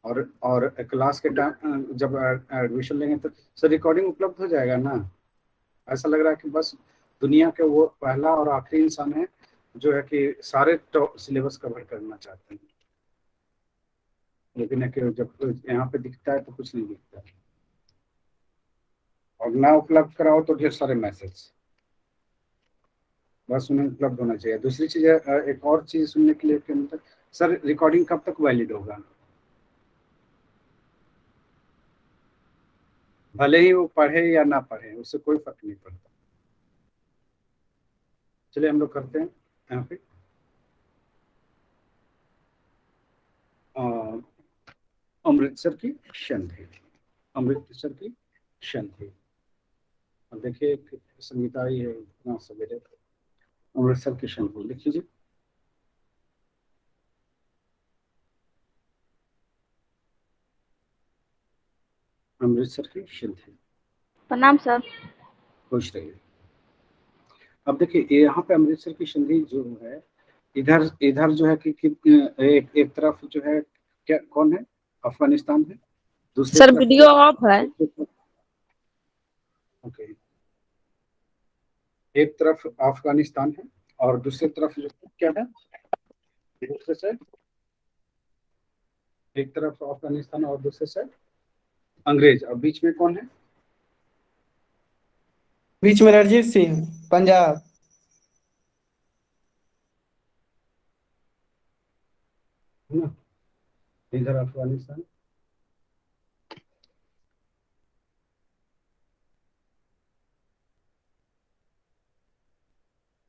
और क्लास के टाइम जब एडमिशन लेंगे तो सर रिकॉर्डिंग उपलब्ध हो जाएगा ना? ऐसा लग रहा है कि बस दुनिया के वो पहला और आखिरी इंसान है जो है कि सारे सिलेबस कवर करना चाहते हैं, लेकिन है कि जब यहाँ पे दिखता है तो कुछ नहीं दिखता है। और ना उपलब्ध कराओ तो ढेर सारे मैसेज, बस उन्हें उपलब्ध होना चाहिए। दूसरी चीज है, एक और चीज सुनने के लिए कि मतलब सर रिकॉर्डिंग कब तक वैलिड होगा? भले ही वो पढ़े या ना पढ़े उससे कोई फर्क नहीं पड़ता। चलिए हम लोग करते हैं यहाँ पे अ, अमृतसर की संधि। अमृतसर की संधि। और देखिए संगीता आई है इतना सवेरे। अमृतसर की संधि लिख लीजिए। अमृतसर की संधि। प्रणाम सर। खुश रहिए। अब देखिए यहाँ पे अमृतसर की संधि जो है, इधर इधर जो है कि एक तरफ जो है क्या कौन है? अफगानिस्तान है। दूसरी सर तरफ वीडियो ऑफ है। ओके, एक तरफ अफगानिस्तान है और दूसरी तरफ जो क्या है? दूसरे साइड एक तरफ अफगानिस्तान और दूसरे साइड अंग्रेज, और बीच में कौन है? बीच में रणजीत सिंह, पंजाब। है ना? इधर अफगानिस्तान,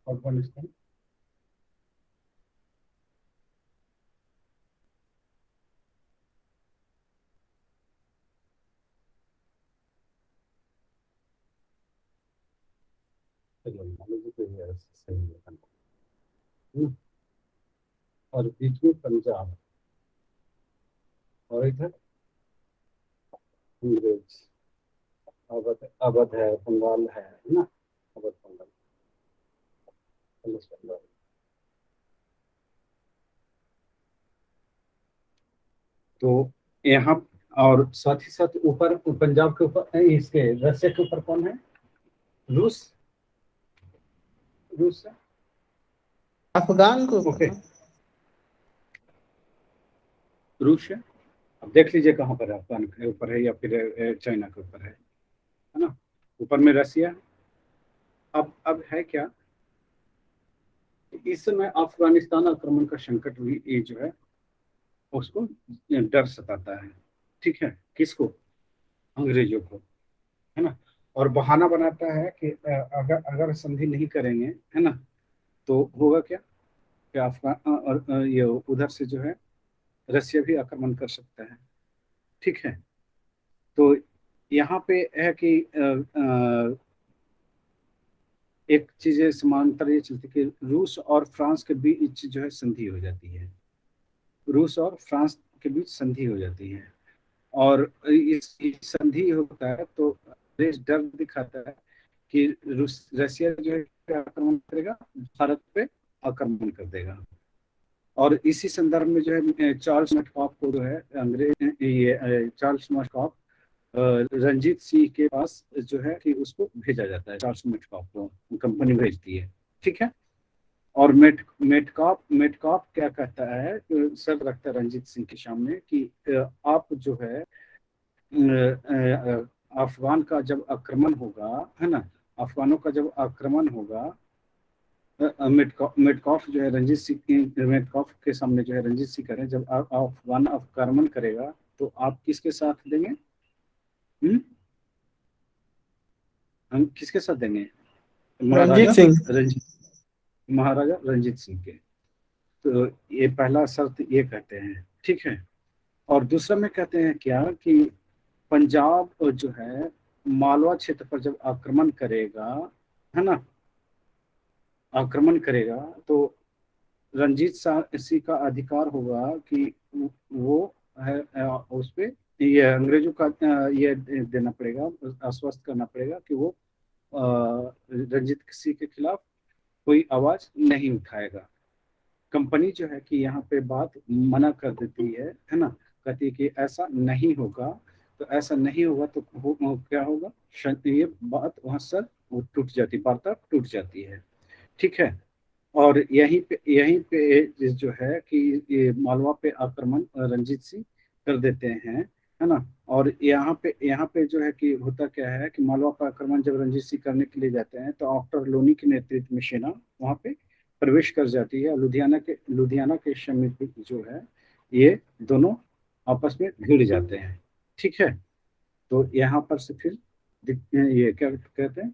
अफगानिस्तान, चलो मान लीजिए कि ये सही है ना? और बीच में पंजाब और इधर अंग्रेज। अवध, अवध है, बंगाल है ना? अवध बंगाल, बंगाल। तो यहाँ और साथ ही साथ ऊपर पंजाब के ऊपर इसके रसिया के ऊपर कौन है? रूस। रूस है। अफगान को ओके, रूस है। अब देख लीजिए कहाँ पर है, अफगान के ऊपर है या फिर चाइना के ऊपर है ना? ऊपर में रसिया। अब है क्या, इस समय अफगानिस्तान आक्रमण का संकट भी ये जो है उसको डर सताता है। ठीक है, किसको? अंग्रेजों को, है ना? और बहाना बनाता है कि अगर अगर संधि नहीं करेंगे, है ना, तो होगा क्या कि अफगान और ये उधर से जो है रसिया भी आक्रमण कर सकता है। ठीक है, तो यहाँ पे है कि एक चीज समांतर ये चलती कि रूस और फ्रांस के बीच जो है संधि हो जाती है। रूस और फ्रांस के बीच संधि हो जाती है, और इस संधि होता है तो देश डर दिखाता है कि रसिया जो है आक्रमण करेगा, भारत पे आक्रमण कर देगा। और इसी संदर्भ में जो है चार्ल्स मेटकाफ को जो है अंग्रेज ये चार्ल्स मेटकाफ रंजीत सिंह के पास जो है कि उसको भेजा जाता है। चार्ल्स मेटकाफ को कंपनी भेजती है। ठीक है, और मेटकाफ मेटकाफ क्या कहता है, सर रखता है रंजीत सिंह के सामने कि आप जो है अफगान का जब आक्रमण होगा, है ना, अफगानों का जब आक्रमण होगा, मेटकॉफ जो है रंजीत सिंह मेटकॉफ के सामने जो है रंजीत सिंह करें जब अफगान आक्रमण करेगा तो आप किसके साथ देंगे? हम्म? हम किसके साथ देंगे? रणजीत महाराजा सिंह। रंजीत, महाराजा रंजीत सिंह के। तो ये पहला शर्त ये कहते हैं। ठीक है, और दूसरा में कहते हैं क्या कि पंजाब जो है मालवा क्षेत्र पर जब आक्रमण करेगा, है ना, आक्रमण करेगा तो रंजीत सिंह का अधिकार होगा कि वो है उस पे ये अंग्रेजों का ये देना पड़ेगा, आश्वस्त करना पड़ेगा कि वो रंजीत सिंह के खिलाफ कोई आवाज नहीं उठाएगा। कंपनी जो है कि यहाँ पे बात मना कर देती है ना, कहती कहती है कि ऐसा नहीं होगा, तो ऐसा नहीं होगा तो क्या होगा, ये बात वहां सर वो टूट जाती, वार्ता टूट जाती है। ठीक है। और यहीं पे जो है कि ये मालवा पे आक्रमण रंजीत सिंह कर देते हैं, है ना। और यहाँ पे जो है कि होता क्या है कि मालवा पर आक्रमण जब रंजीत सिंह करने के लिए जाते हैं, तो ऑक्टर लोनी के नेतृत्व में सेना वहाँ पे प्रवेश कर जाती है। लुधियाना के समीप जो है ये दोनों आपस में भिड़ जाते हैं। ठीक है। तो यहाँ पर से फिर ये क्या कहते हैं,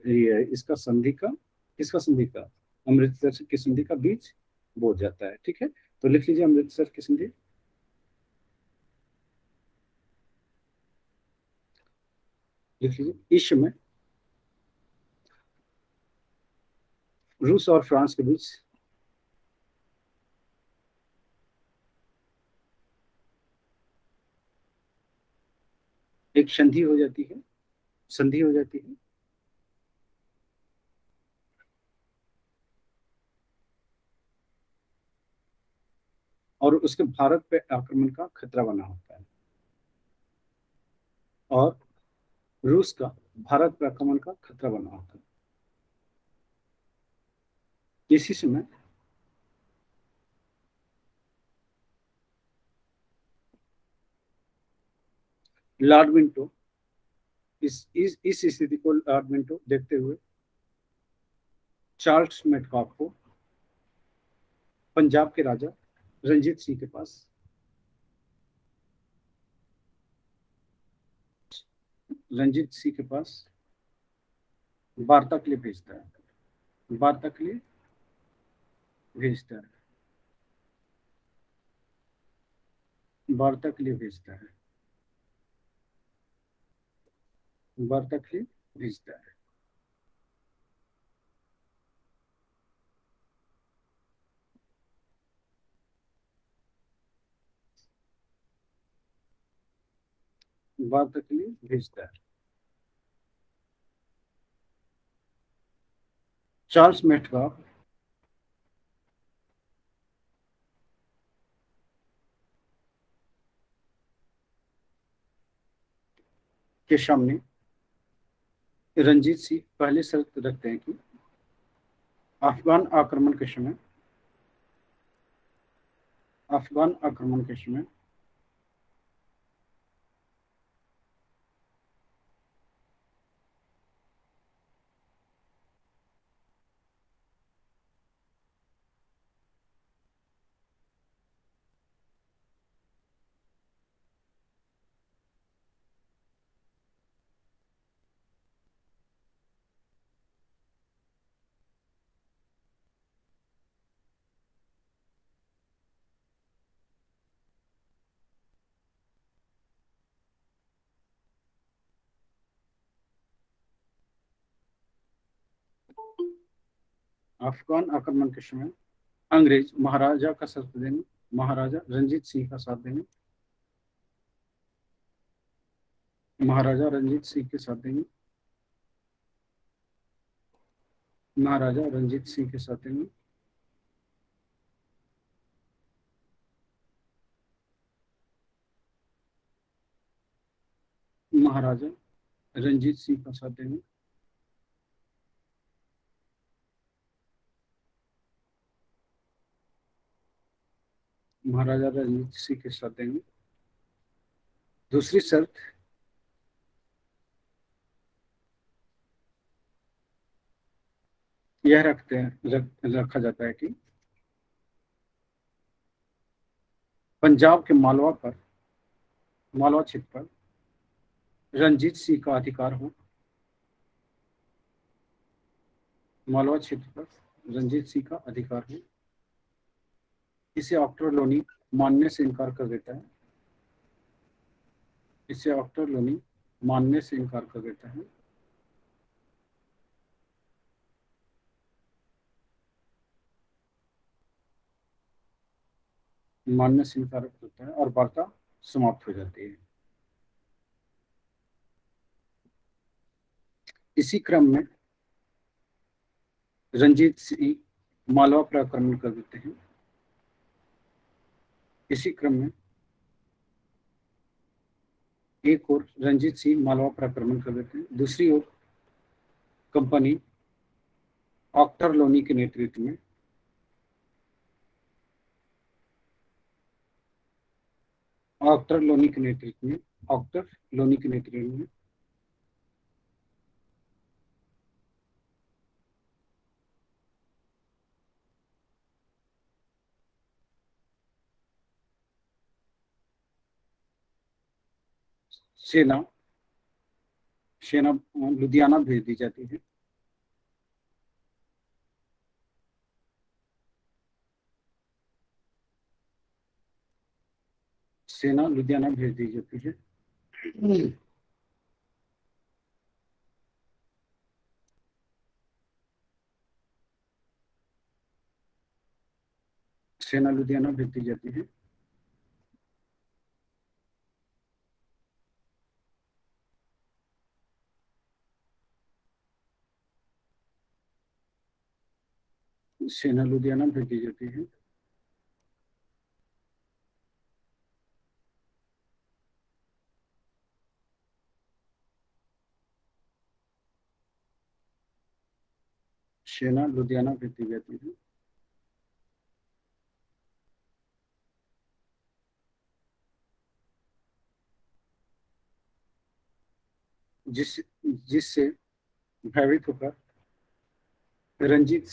ये इसका संधि का, किसका संधि का, अमृतसर की संधि का बीज बोल जाता है। ठीक है। तो लिख लीजिए अमृतसर की संधि। लिख लीजिए, इश्क में रूस और फ्रांस के बीच एक संधि हो जाती है, संधि हो जाती है। और उसके भारत पे आक्रमण का खतरा बना होता है, और रूस का भारत पे आक्रमण का खतरा बना होता है। इसी समय लॉर्ड मिंटो, इस स्थिति को लॉर्ड मिंटो देखते हुए चार्ल्स मेटकॉफ को पंजाब के राजा रंजीत सिंह के पास, रंजीत सिंह के पास वार्ता के लिए भेजता है, वार्ता के लिए भेजता है, वार्ता के लिए भेजता है, वार्ता के लिए भेजता है। वार्ता के लिए भेजता है। चार्ल्स मेटकॉफ के सामने रंजीत सिंह पहले शर्त रखते हैं कि अफगान आक्रमण के समय, अफगान आक्रमण के समय अफगान आक्रमण के समय अंग्रेज महाराजा का साथ देने, महाराजा रंजीत सिंह का साथ देने, महाराजा रंजीत सिंह के साथ देंगे, महाराजा रंजीत सिंह के साथ देंगे, महाराजा रंजीत सिंह का साथ देंगे, महाराजा रंजीत सिंह के साथ देंगे। दूसरी शर्त यह रखा जाता है कि पंजाब के मालवा पर, मालवा क्षेत्र पर रंजीत सिंह का अधिकार हो, मालवा क्षेत्र पर रंजीत सिंह का अधिकार हो। इसे ऑक्टर लोनी मानने से इनकार कर देता है, इसे ऑक्टर लोनी मानने से इनकार कर देता है। मानने से इनकार करता है और वार्ता समाप्त हो जाती है। इसी क्रम में रंजीत सिंह मालवा पर आक्रमण कर देते हैं। इसी क्रम में एक और रंजीत सिंह मालवा पर आक्रमण कर देते हैं, दूसरी ओर कंपनी ऑक्टर लोनी के नेतृत्व में ऑक्टर लोनी के नेतृत्व में ऑक्टर लोनी के नेतृत्व में सेना सेना लुधियाना भेज दी जाती है। सेना लुधियाना भेज दी जाती है। सेना लुधियाना भेज दी जाती है। सेना लुधियाना भेज दी जाती है। सेना लुधियाना भेज दी जाती है। जिससे भयभीत होकर रंजीत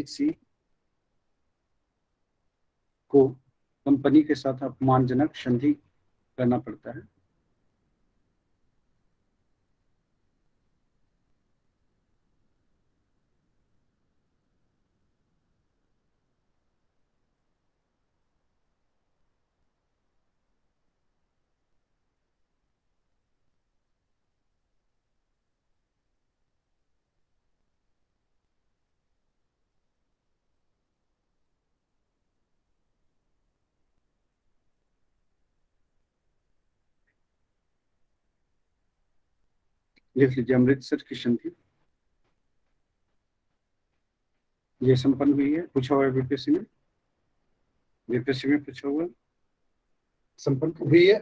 सिंह को कंपनी के साथ अपमानजनक संधि करना पड़ता है। लिख लीजिए, अमृतसर की संधि ये संपन्न हुई है। पूछा हुआ है बीपीएससी में, पूछा हुआ है, संपन्न हुई है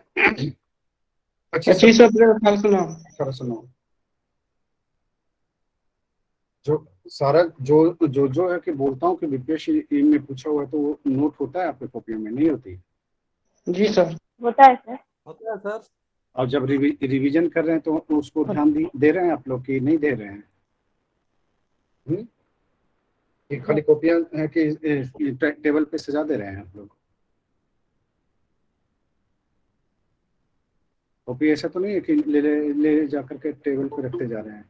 25 अप्रैल 1809। 1809। जो सारा जो है कि बोलता हूँ कि बीपीएससी में पूछा हुआ है तो वो नोट होता है आपके कॉपी में, नहीं होती? जी सर। होता है सर। होता है सर। और जब रिवीजन कर रहे हैं तो उसको ध्यान दे रहे हैं आप लोग कि नहीं दे रहे हैं? ये खाली कॉपियां है कि टेबल पे सजा दे रहे हैं आप लोग? कॉपी ऐसा तो नहीं है कि ले जा करके टेबल पे रखते जा रहे हैं?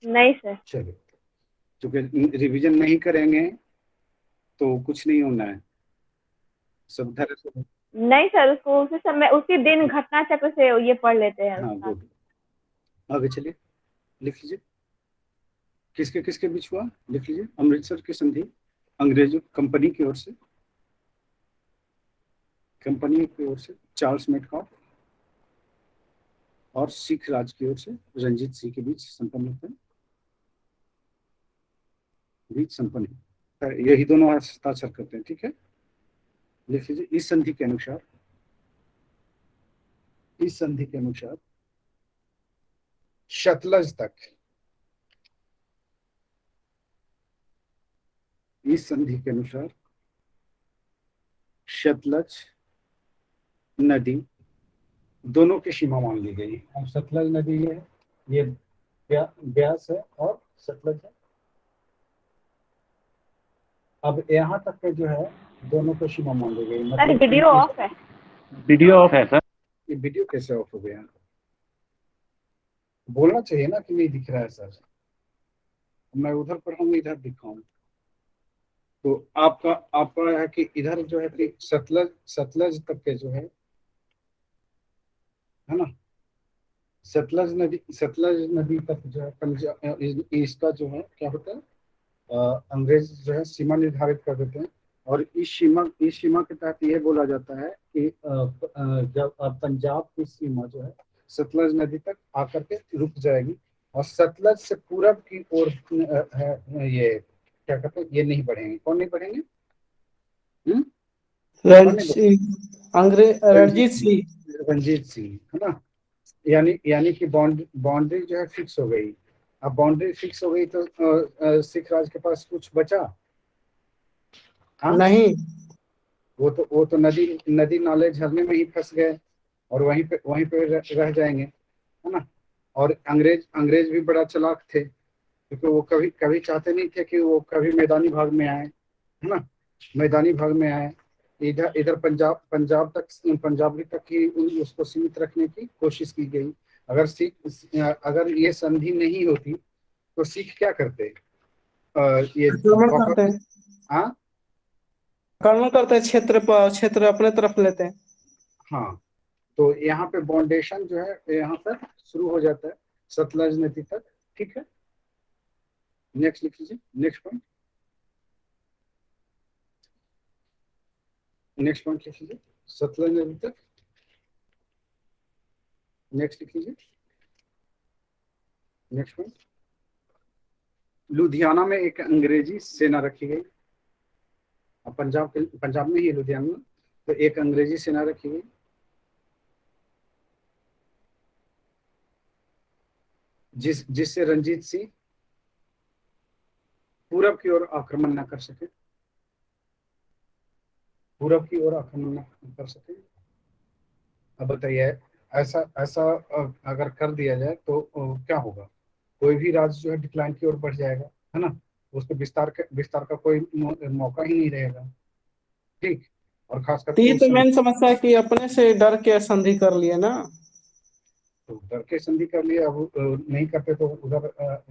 नहीं सर। चलिए, क्योंकि रिवीजन नहीं करेंगे तो कुछ नहीं होना है, सब धैर्य से। नहीं सर, उसको उसी समय उसी दिन घटना चक्र से ये पढ़ लेते हैं। हाँ, गुड। आगे चलिए, लिख लीजिए किसके किसके बीच हुआ, लिख लीजिए। अमृतसर की संधि अंग्रेजों कंपनी की ओर से चार्ल्स मेटकॉफ और सिख राज की ओर से रंजीत सिंह के बीच संपन्न होता है। यही दोनों हस्ताक्षर करते हैं, ठीक है। लिख लीजिए, इस संधि के अनुसार सतलज तक सतलज नदी दोनों की सीमा मान ली गई। अब सतलज नदी है, ये ब्यास है और सतलज है। अब यहाँ तक के जो है दोनों को सीमा मान ली गई। सर वीडियो ऑफ है। सर। ये वीडियो कैसे ऑफ हो गया? बोलना चाहिए ना कि नहीं दिख रहा है सर। मैं उधर पढ़ाऊँ इधर दिखाऊं, तो आपका है कि इधर जो है कि सतलज तक के जो है ना, सतलज नदी तक जो है पंजाब, इसका जो है क्या होता है, अंग्रेज जो है सीमा निर्धारित कर देते हैं। और इस सीमा के तहत ये बोला जाता है कि जब पंजाब की सीमा जो है सतलज नदी तक आकर के रुक जाएगी और सतलज से पूरब की ओर है ये क्या कहते हैं, ये नहीं बढ़ेंगे। कौन नहीं बढ़ेंगे? कौन नहीं बढ़ेंगे? रणजीत सिंह। रंजीत सिंह, है ना। यानी कि बाउंड्री जो है फिक्स हो गई। अब बाउंड्री फिक्स हो गई तो सिख राज के पास कुछ बचा? हाँ, नहीं। वो तो नदी नदी नाले झरने में ही फंस गए और वहीं पे रह जाएंगे, है ना। और अंग्रेज भी बड़ा चालाक थे, क्योंकि वो कभी कभी चाहते नहीं थे कि वो कभी मैदानी भाग में आए, है ना। मैदानी भाग में आए। इधर इधर पंजाब तक ही उसको सीमित रखने की कोशिश की गई। अगर ये संधि नहीं होती तो सिख क्या करते? ये आक्रमण करते बहुत। हैं। हाँ, आक्रमण करते हैं, क्षेत्र अपने तरफ लेते हैं। हाँ। तो यहाँ पे बाउंडेशन जो है यहाँ पर शुरू हो जाता है, सतलज नदी तक। ठीक है, नेक्स्ट लिख लीजिए, नेक्स्ट पॉइंट। नेक्स्ट पॉइंट लिख लीजिए, सतलज नदी तक। नेक्स्ट लिख लीजिए, नेक्स्ट पॉइंट। लुधियाना में एक अंग्रेजी सेना रखी गई। अब पंजाब में ही लुधियाना, तो एक अंग्रेजी सेना रखी गई जिससे रंजीत सिंह पूरब की ओर आक्रमण न कर सके। पूरब की ओर आक्रमण न कर सके। अब बताइए, ऐसा ऐसा अगर कर दिया जाए तो क्या होगा? कोई भी राज्य जो है डिक्लाइन की ओर बढ़ जाएगा, है ना। उसको विस्तार का कोई मौका ही नहीं रहेगा। ठीक। और खास तो करके ये उस तो समय मेन समस्या है कि अपने से डर के संधि कर लिए ना। तो डर के संधि कर लिए। अब नहीं करते तो उधर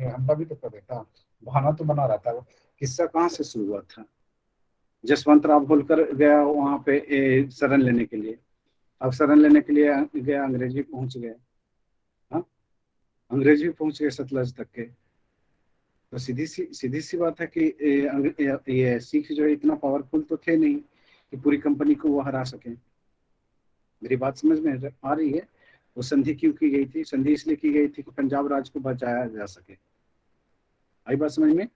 हमला भी तो कर देता, बहाना तो बना रहता। वो किस्सा कहाँ से शुरू हुआ था? जसवंत राव होलकर गया वहां पे शरण लेने के लिए। अब शरण लेने के लिए गया, अंग्रेज भी पहुंच गए। हाँ, अंग्रेज भी पहुंच गए सतलज तक के। तो सीधी सी बात है कि ये सिख जो है इतना पावरफुल तो थे नहीं कि पूरी कंपनी को वो हरा सके। मेरी बात समझ में आ रही है? वो संधि क्यों की गई थी? संधि इसलिए की गई थी कि पंजाब राज को बचाया जा सके। आई बात समझ में?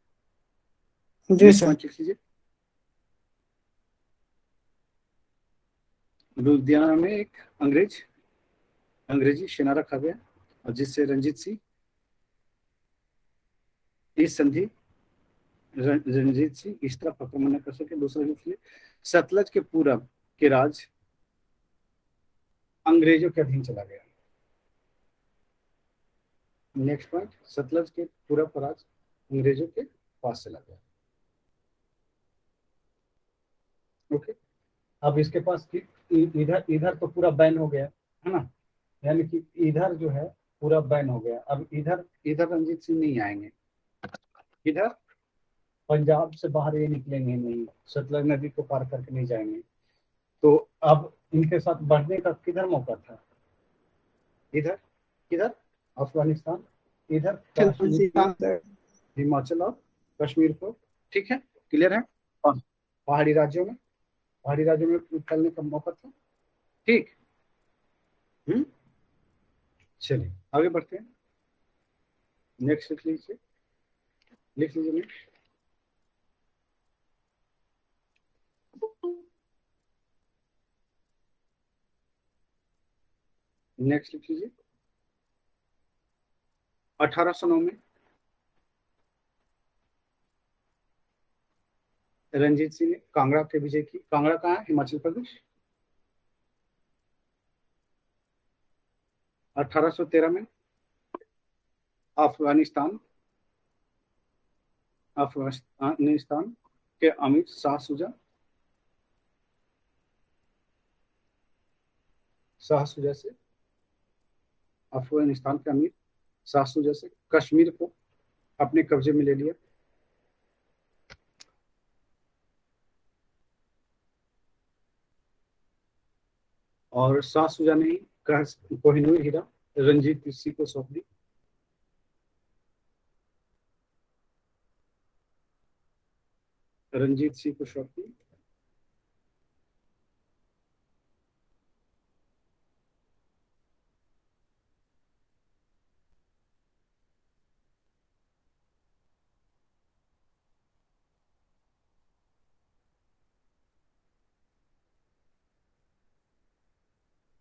जी नेक्स्ट सर। पॉइंट लिख लीजिए। लुधियाना में एक अंग्रेजी सेना रखा गया और जिससे रंजीत सिंह इस संधि रणजीत सिंह इस तरफ आक्रमण न कर सके। दूसरा लिख लीजिए, सतलज के पूरब के राज अंग्रेजों के अधीन चला गया। नेक्स्ट पॉइंट, सतलज के पूरब का राज अंग्रेजों के पास चला गया। ओके। अब इसके पास इधर इधर तो पूरा बैन हो गया, है ना। यानी कि इधर जो है पूरा बैन हो गया। अब इधर इधर रंजीत सिंह नहीं आएंगे। इधर पंजाब से बाहर ये निकलेंगे नहीं, सतलज नदी को पार करके नहीं जाएंगे। तो अब इनके साथ बढ़ने का किधर मौका था? इधर, किधर? अफगानिस्तान, इधर कश्मीर को, हिमाचल और कश्मीर को। ठीक है, क्लियर है। और पहाड़ी राज्यों में निकलने का मौका था। ठीक। हम्म। चलिए आगे बढ़ते हैं। नेक्स्ट लिख लीजिए, लिख लीजिए नेक्स्ट। नेक्स्ट लिख लीजिए। 1809 में रंजीत सिंह ने कांगड़ा के विजय की। कांगड़ा कहाँ है? हिमाचल प्रदेश। 1813 में अफगानिस्तान अफगानिस्तान के अमीर शाह सुजा से अफगानिस्तान के अमीर शाह सुजा से कश्मीर को अपने कब्जे में ले लिया। और शाह सुजा ने ही कोहिनूर हीरा रंजीत सिंह को सौंप दी। रंजीत सिंह को सौंप दी।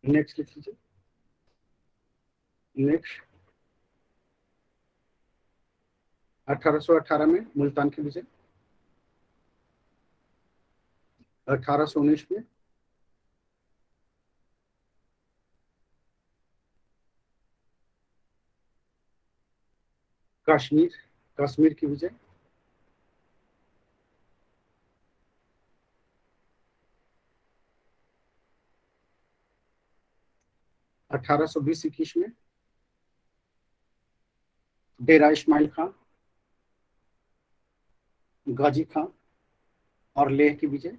नेक्स्ट लिख लीजिए। नेक्स्ट 1818 में मुल्तान की विजय। 1819 में कश्मीर कश्मीर की विजय। 1820-21 में डेरा इस्माइल खान, गाजी खान और लेह की विजय।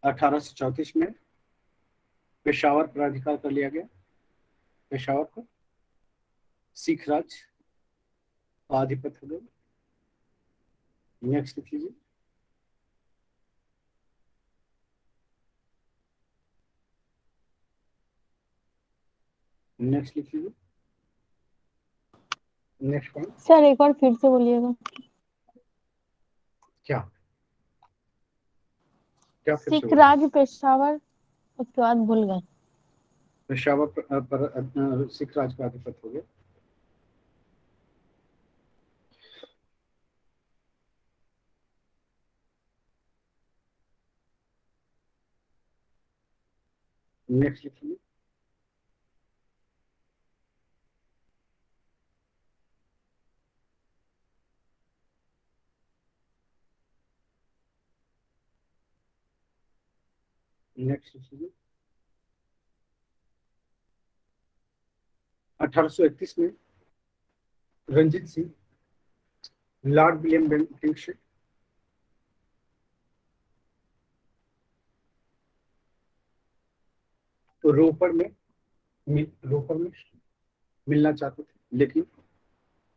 1834 में पेशावर पर अधिकार कर लिया गया। पेशावर पर सिख राज का आधिपत्य हो गया। नेक्स्ट लिख लीजिए। नेक्स्ट लिख लीजिए। नेक्स्ट पॉइंट सर एक बार फिर से बोलिएगा। क्या क्या फिर से सिख बोलिए। राज पेशावर, उसके बाद भूल गए। पेशावर पर सिख राज का आधिपत्य हो गया। नेक्स्ट लिख लीजिए। नेक्स्ट लिख लीजिए। 1831 में Ranjit Singh Lord William Bentinck से तो रोपर में मिलना चाहते थे, लेकिन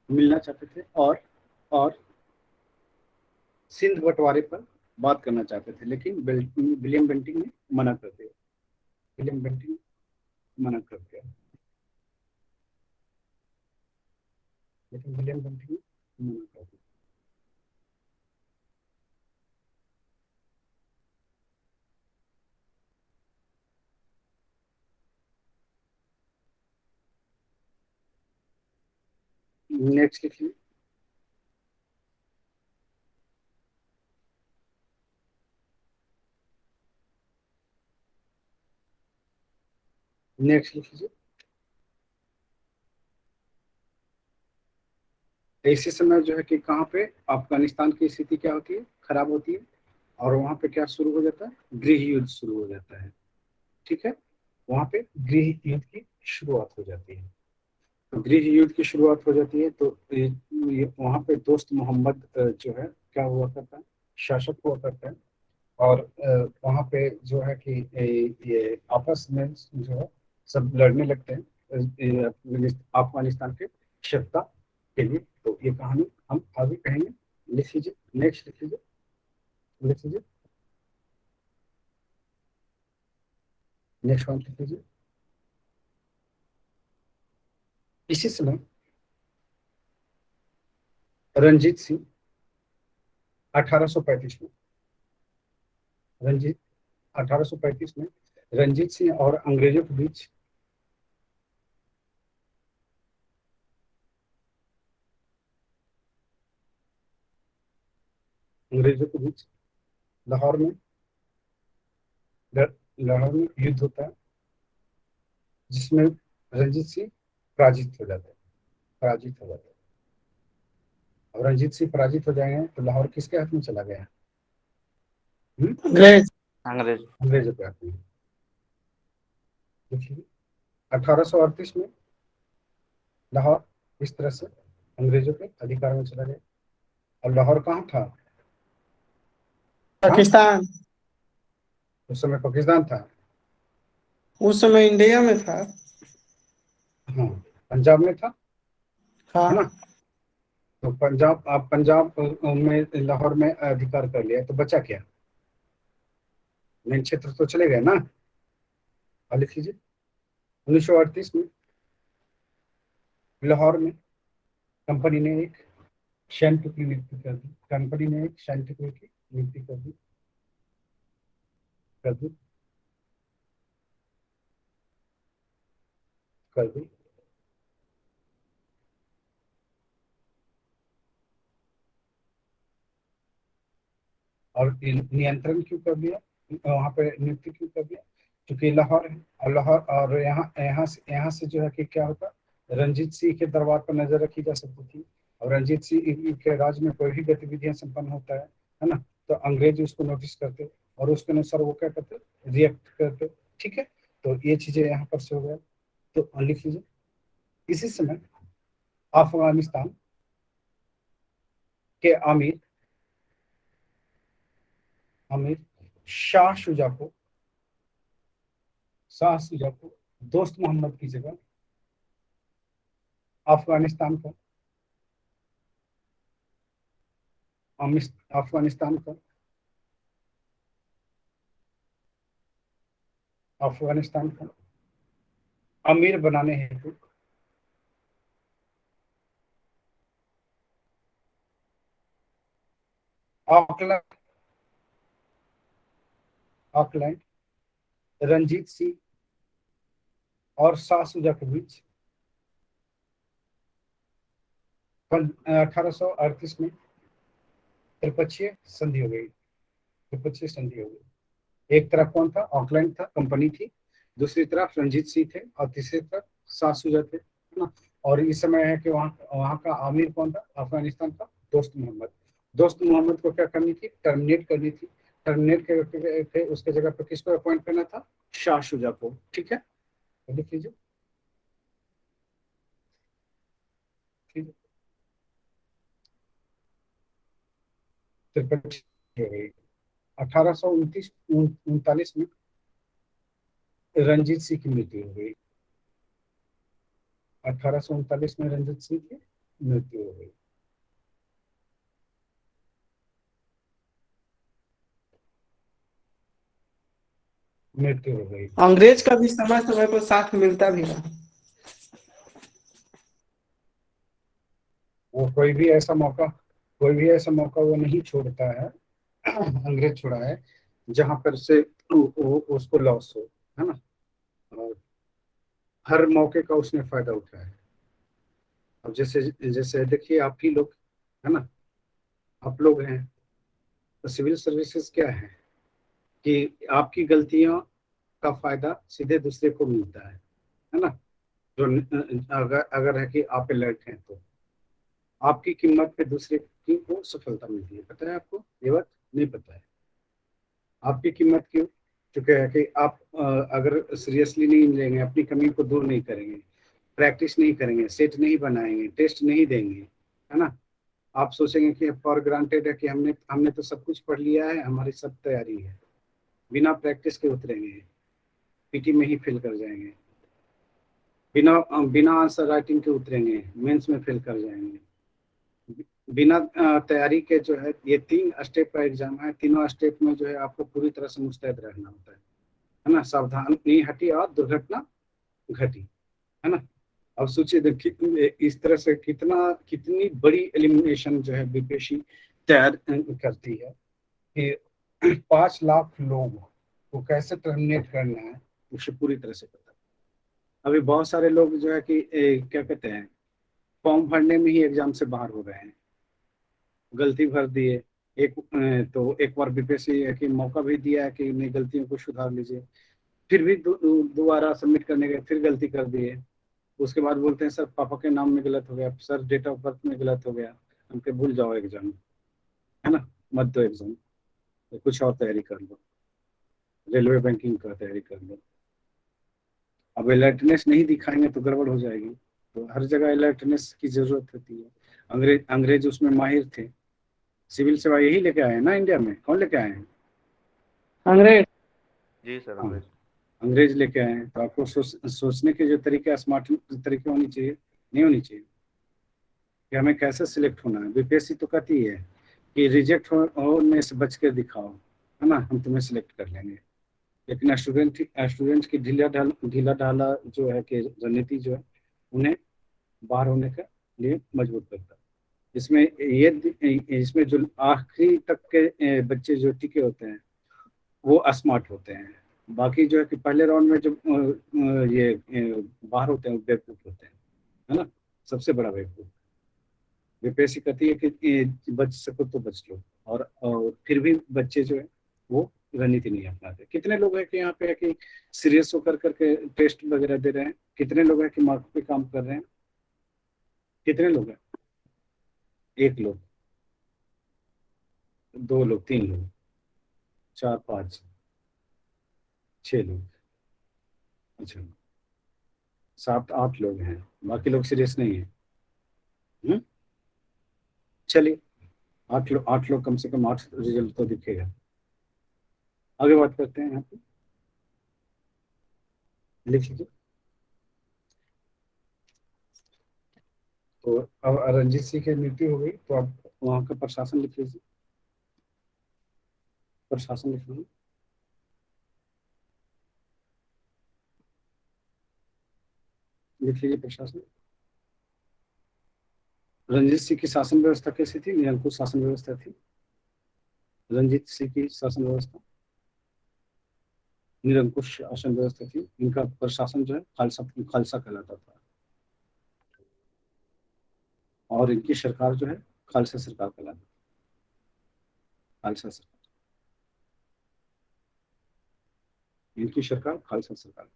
मिलना चाहते थे और सिंध बंटवारे पर बात करना चाहते थे, लेकिन विलियम बेंटिंक ने मना कर दिया। विलियम बेंटिंक ने मना कर दिया, लेकिन विलियम बेंटिंक ने मना कर दिया। नेक्स्ट लिखिए। नेक्स्ट लिख लीजिए। ऐसे समय जो है कि कहाँ पे अफगानिस्तान की स्थिति क्या होती है, खराब होती है, और वहां पे क्या शुरू हो जाता है, गृह युद्ध शुरू हो जाता है। ठीक है, वहां पे गृह युद्ध की शुरुआत हो जाती है। तो गृह युद्ध की शुरुआत हो जाती है, तो ये वहां पे दोस्त मोहम्मद जो है क्या हुआ करता है, शासक हुआ करता है। और वहां पे जो है कि ये आपस में जो है सब लड़ने लगते हैं अफगानिस्तान के सत्ता के लिए। तो ये कहानी हम आगे कहेंगे। लिख लीजिए। नेक्स्ट लिख लीजिए। लिख लीजिए। नेक्स्ट पॉइंट लिख लीजिए। इसी समय रंजीत सिंह 1835 में रंजीत 1835 में रंजीत सिंह और अंग्रेजों के बीच लाहौर में लाहौर में युद्ध होता है, जिसमें रंजीत सिंह पराजित हो जाते हैं। पराजित हो जाते हैं। अब रंजीत सिंह पराजित हो जाएंगे तो लाहौर किसके हाथ में चला गया? अंग्रेज। अंग्रेजों के हाथ में। देखिए 1838 में लाहौर इस तरह से अंग्रेजों के अधिकार में चला गया। और लाहौर कहाँ था? पाकिस्तान। उस समय पाकिस्तान था। उस समय इंडिया में था। हाँ, पंजाब में था, है ना। हाँ। तो पंजाब में लाहौर में अधिकार कर लिया, तो बचा क्या? मेन क्षेत्र तो चले गए ना। और लिख लीजिए 1938 में लाहौर में कंपनी ने एक सैन्य टुकड़ी की नियुक्ति कर दी। कर दूं, कर दूं। और नियंत्रण क्यों कर दिया, वहां पे नियुक्ति क्यों कर दिया, क्योंकि लाहौर है, और लाहौर और यहाँ से जो है कि क्या होता, रंजीत सिंह के दरबार पर नजर रखी जा सकती थी। और रंजीत सिंह के राज में कोई भी गतिविधियां संपन्न होता है ना, तो अंग्रेज उसको नोटिस करते और उसके अनुसार वो क्या करते, रिएक्ट करते। ठीक है, तो ये चीजें यहाँ पर से हो गया, तो लिख लीजिए। इसी समय अफगानिस्तान के अमीर अमीर शाह शुजा को दोस्त मोहम्मद की जगह अफगानिस्तान का अफगानिस्तान का अफगानिस्तान का अमीर बनाने हेतु ऑकलैंड ऑकलैंड रंजीत सिंह और शाह शुजा के बीच 1838 में त्रिपक्षीय संधि हो गई। त्रिपक्षीय संधि हो गई। एक तरफ कौन था, ऑकलैंड था, कंपनी थी, दूसरी तरफ रंजीत सिंह थे और तीसरी तरफ शाह शुजा थे, है ना। और इस समय है कि वहाँ वहाँ का आमिर कौन था, अफगानिस्तान का दोस्त मोहम्मद। दोस्त मोहम्मद को क्या करनी थी, टर्मिनेट करनी थी। टर्मिनेट के उसके जगह पर किसको अपॉइंट करना था, शाह शुजा को। ठीक है, तो लिख लीजिए। ठीक है, त्रिपक्षीय हो गई। 1839 में रंजीत सिंह की मृत्यु हो गई। 1839 में रंजीत सिंह की मृत्यु हो गई। मृत्यु हो गई। अंग्रेज का भी समय समय पर साथ मिलता भी है। वो कोई भी ऐसा मौका वो नहीं छोड़ता है, अंग्रेज छोड़ा है जहां पर से उसको लॉस हो, है ना। और हर मौके का उसने फायदा उठाया है। अब जैसे जैसे देखिए आप ही लोग, है ना, आप लोग हैं, तो सिविल सर्विसेज क्या है कि आपकी गलतियों का फायदा सीधे दूसरे को मिलता है ना। जो अगर है कि आप अलर्ट हैं तो आपकी कीमत पे दूसरे की को सफलता मिलती है। पता है आपको ये बात, नहीं पता है आपकी कीमत क्यों, क्योंकि है कि आप अगर सीरियसली नहीं लेंगे, अपनी कमी को दूर नहीं करेंगे, प्रैक्टिस नहीं करेंगे, सेट नहीं बनाएंगे, टेस्ट नहीं देंगे, है ना। आप सोचेंगे कि फॉर ग्रांटेड है कि हमने हमने तो सब कुछ पढ़ लिया है, हमारी सब तैयारी है, बिना प्रैक्टिस के उतरेंगे, पीटी में ही फेल कर जाएंगे, बिना बिना आंसर राइटिंग के उतरेंगे, मेंस में फेल कर जाएंगे। बिना तैयारी के जो है, ये 3 स्टेप का एग्जाम है, तीनों स्टेप में जो है आपको पूरी तरह से मुस्तैद रहना होता है ना। सावधानी हटी और दुर्घटना घटी, है ना। अब सोचिए देखिए इस तरह से कितनी बड़ी एलिमिनेशन जो है बीपीएससी तैयार करती है कि 5 लाख लोग को कैसे टर्मिनेट करना है, उसे पूरी तरह से पता है। अभी बहुत सारे लोग जो है कि क्या कहते हैं, फॉर्म भरने में ही एग्जाम से बाहर हो रहे हैं, गलती भर दिए। तो एक बार बीपीएससी की मौका भी दिया है कि नई गलतियों को सुधार लीजिए, फिर भी दोबारा सबमिट करने के फिर गलती कर दिए। उसके बाद बोलते हैं सर पापा के नाम में गलत हो गया, सर डेट ऑफ बर्थ में गलत हो गया, हमके भूल जाओ एग्जाम, है ना, मत दो एग्जाम, तो कुछ और तैयारी कर लो, रेलवे बैंकिंग का तैयारी कर लो। अब अलर्टनेस नहीं दिखाएंगे तो गड़बड़ हो जाएगी, तो हर जगह अलर्टनेस की जरूरत होती है। अंग्रेज उसमें माहिर थे, सिविल सेवा यही लेके आए हैं ना इंडिया में, कौन लेके आए हैं, अंग्रेज। जी सर, हाँ, अंग्रेज। अंग्रेज लेके आए हैं। तो आपको सोचने के जो तरीके, स्मार्ट तरीके होनी चाहिए, नहीं होनी चाहिए कि हमें कैसे सिलेक्ट होना है। बीपीएससी तो कहती है कि रिजेक्ट होने से बच कर दिखाओ, है ना, हम तुम्हें सिलेक्ट कर लेंगे। लेकिन स्टूडेंट की ढीला ढाला जो है कि रणनीति जो है उन्हें बाहर होने के लिए मजबूर करता है। इसमें जो आखिरी तक के बच्चे जो टिके होते हैं वो स्मार्ट होते हैं। बाकी जो है कि पहले राउंड में जो ये बाहर होते हैं वो बेवकूफ होते हैं, है ना। सबसे बड़ा बेवकूफ। यूपीएससी कहती है कि बच सको तो बच लो, और फिर भी बच्चे जो है वो रणनीति नहीं अपनाते। कितने लोग हैं कि यहाँ पे है कि सीरियस होकर करके टेस्ट वगैरह दे रहे हैं, कितने लोग हैं कि मार्क पे काम कर रहे हैं, कितने लोग हैं? एक लोग, दो लोग, तीन लोग, चार, पाँच, छह लोग, अच्छा, सात आठ लोग हैं, बाकी लोग सीरियस नहीं है। हम्म? चलिए, आठ लोग कम से कम, आठ रिजल्ट तो दिखेगा। आगे बात करते हैं यहाँ पे, लिख लीजिए। तो अब रंजीत सिंह की मृत्यु हो गई, तो अब वहाँ का प्रशासन लिख लीजिए, प्रशासन लिख लीजिए। लिख लीजिए प्रशासन। रंजीत सिंह की शासन व्यवस्था कैसी थी? निरंकुश शासन व्यवस्था थी। रंजीत सिंह की शासन व्यवस्था निरंकुश शासन व्यवस्था थी। इनका प्रशासन जो है खालसा खालसा कहलाता था, और इनकी सरकार जो है खालसा सरकार कहलाती, खालसा सरकार। इनकी सरकार खालसा सरकार,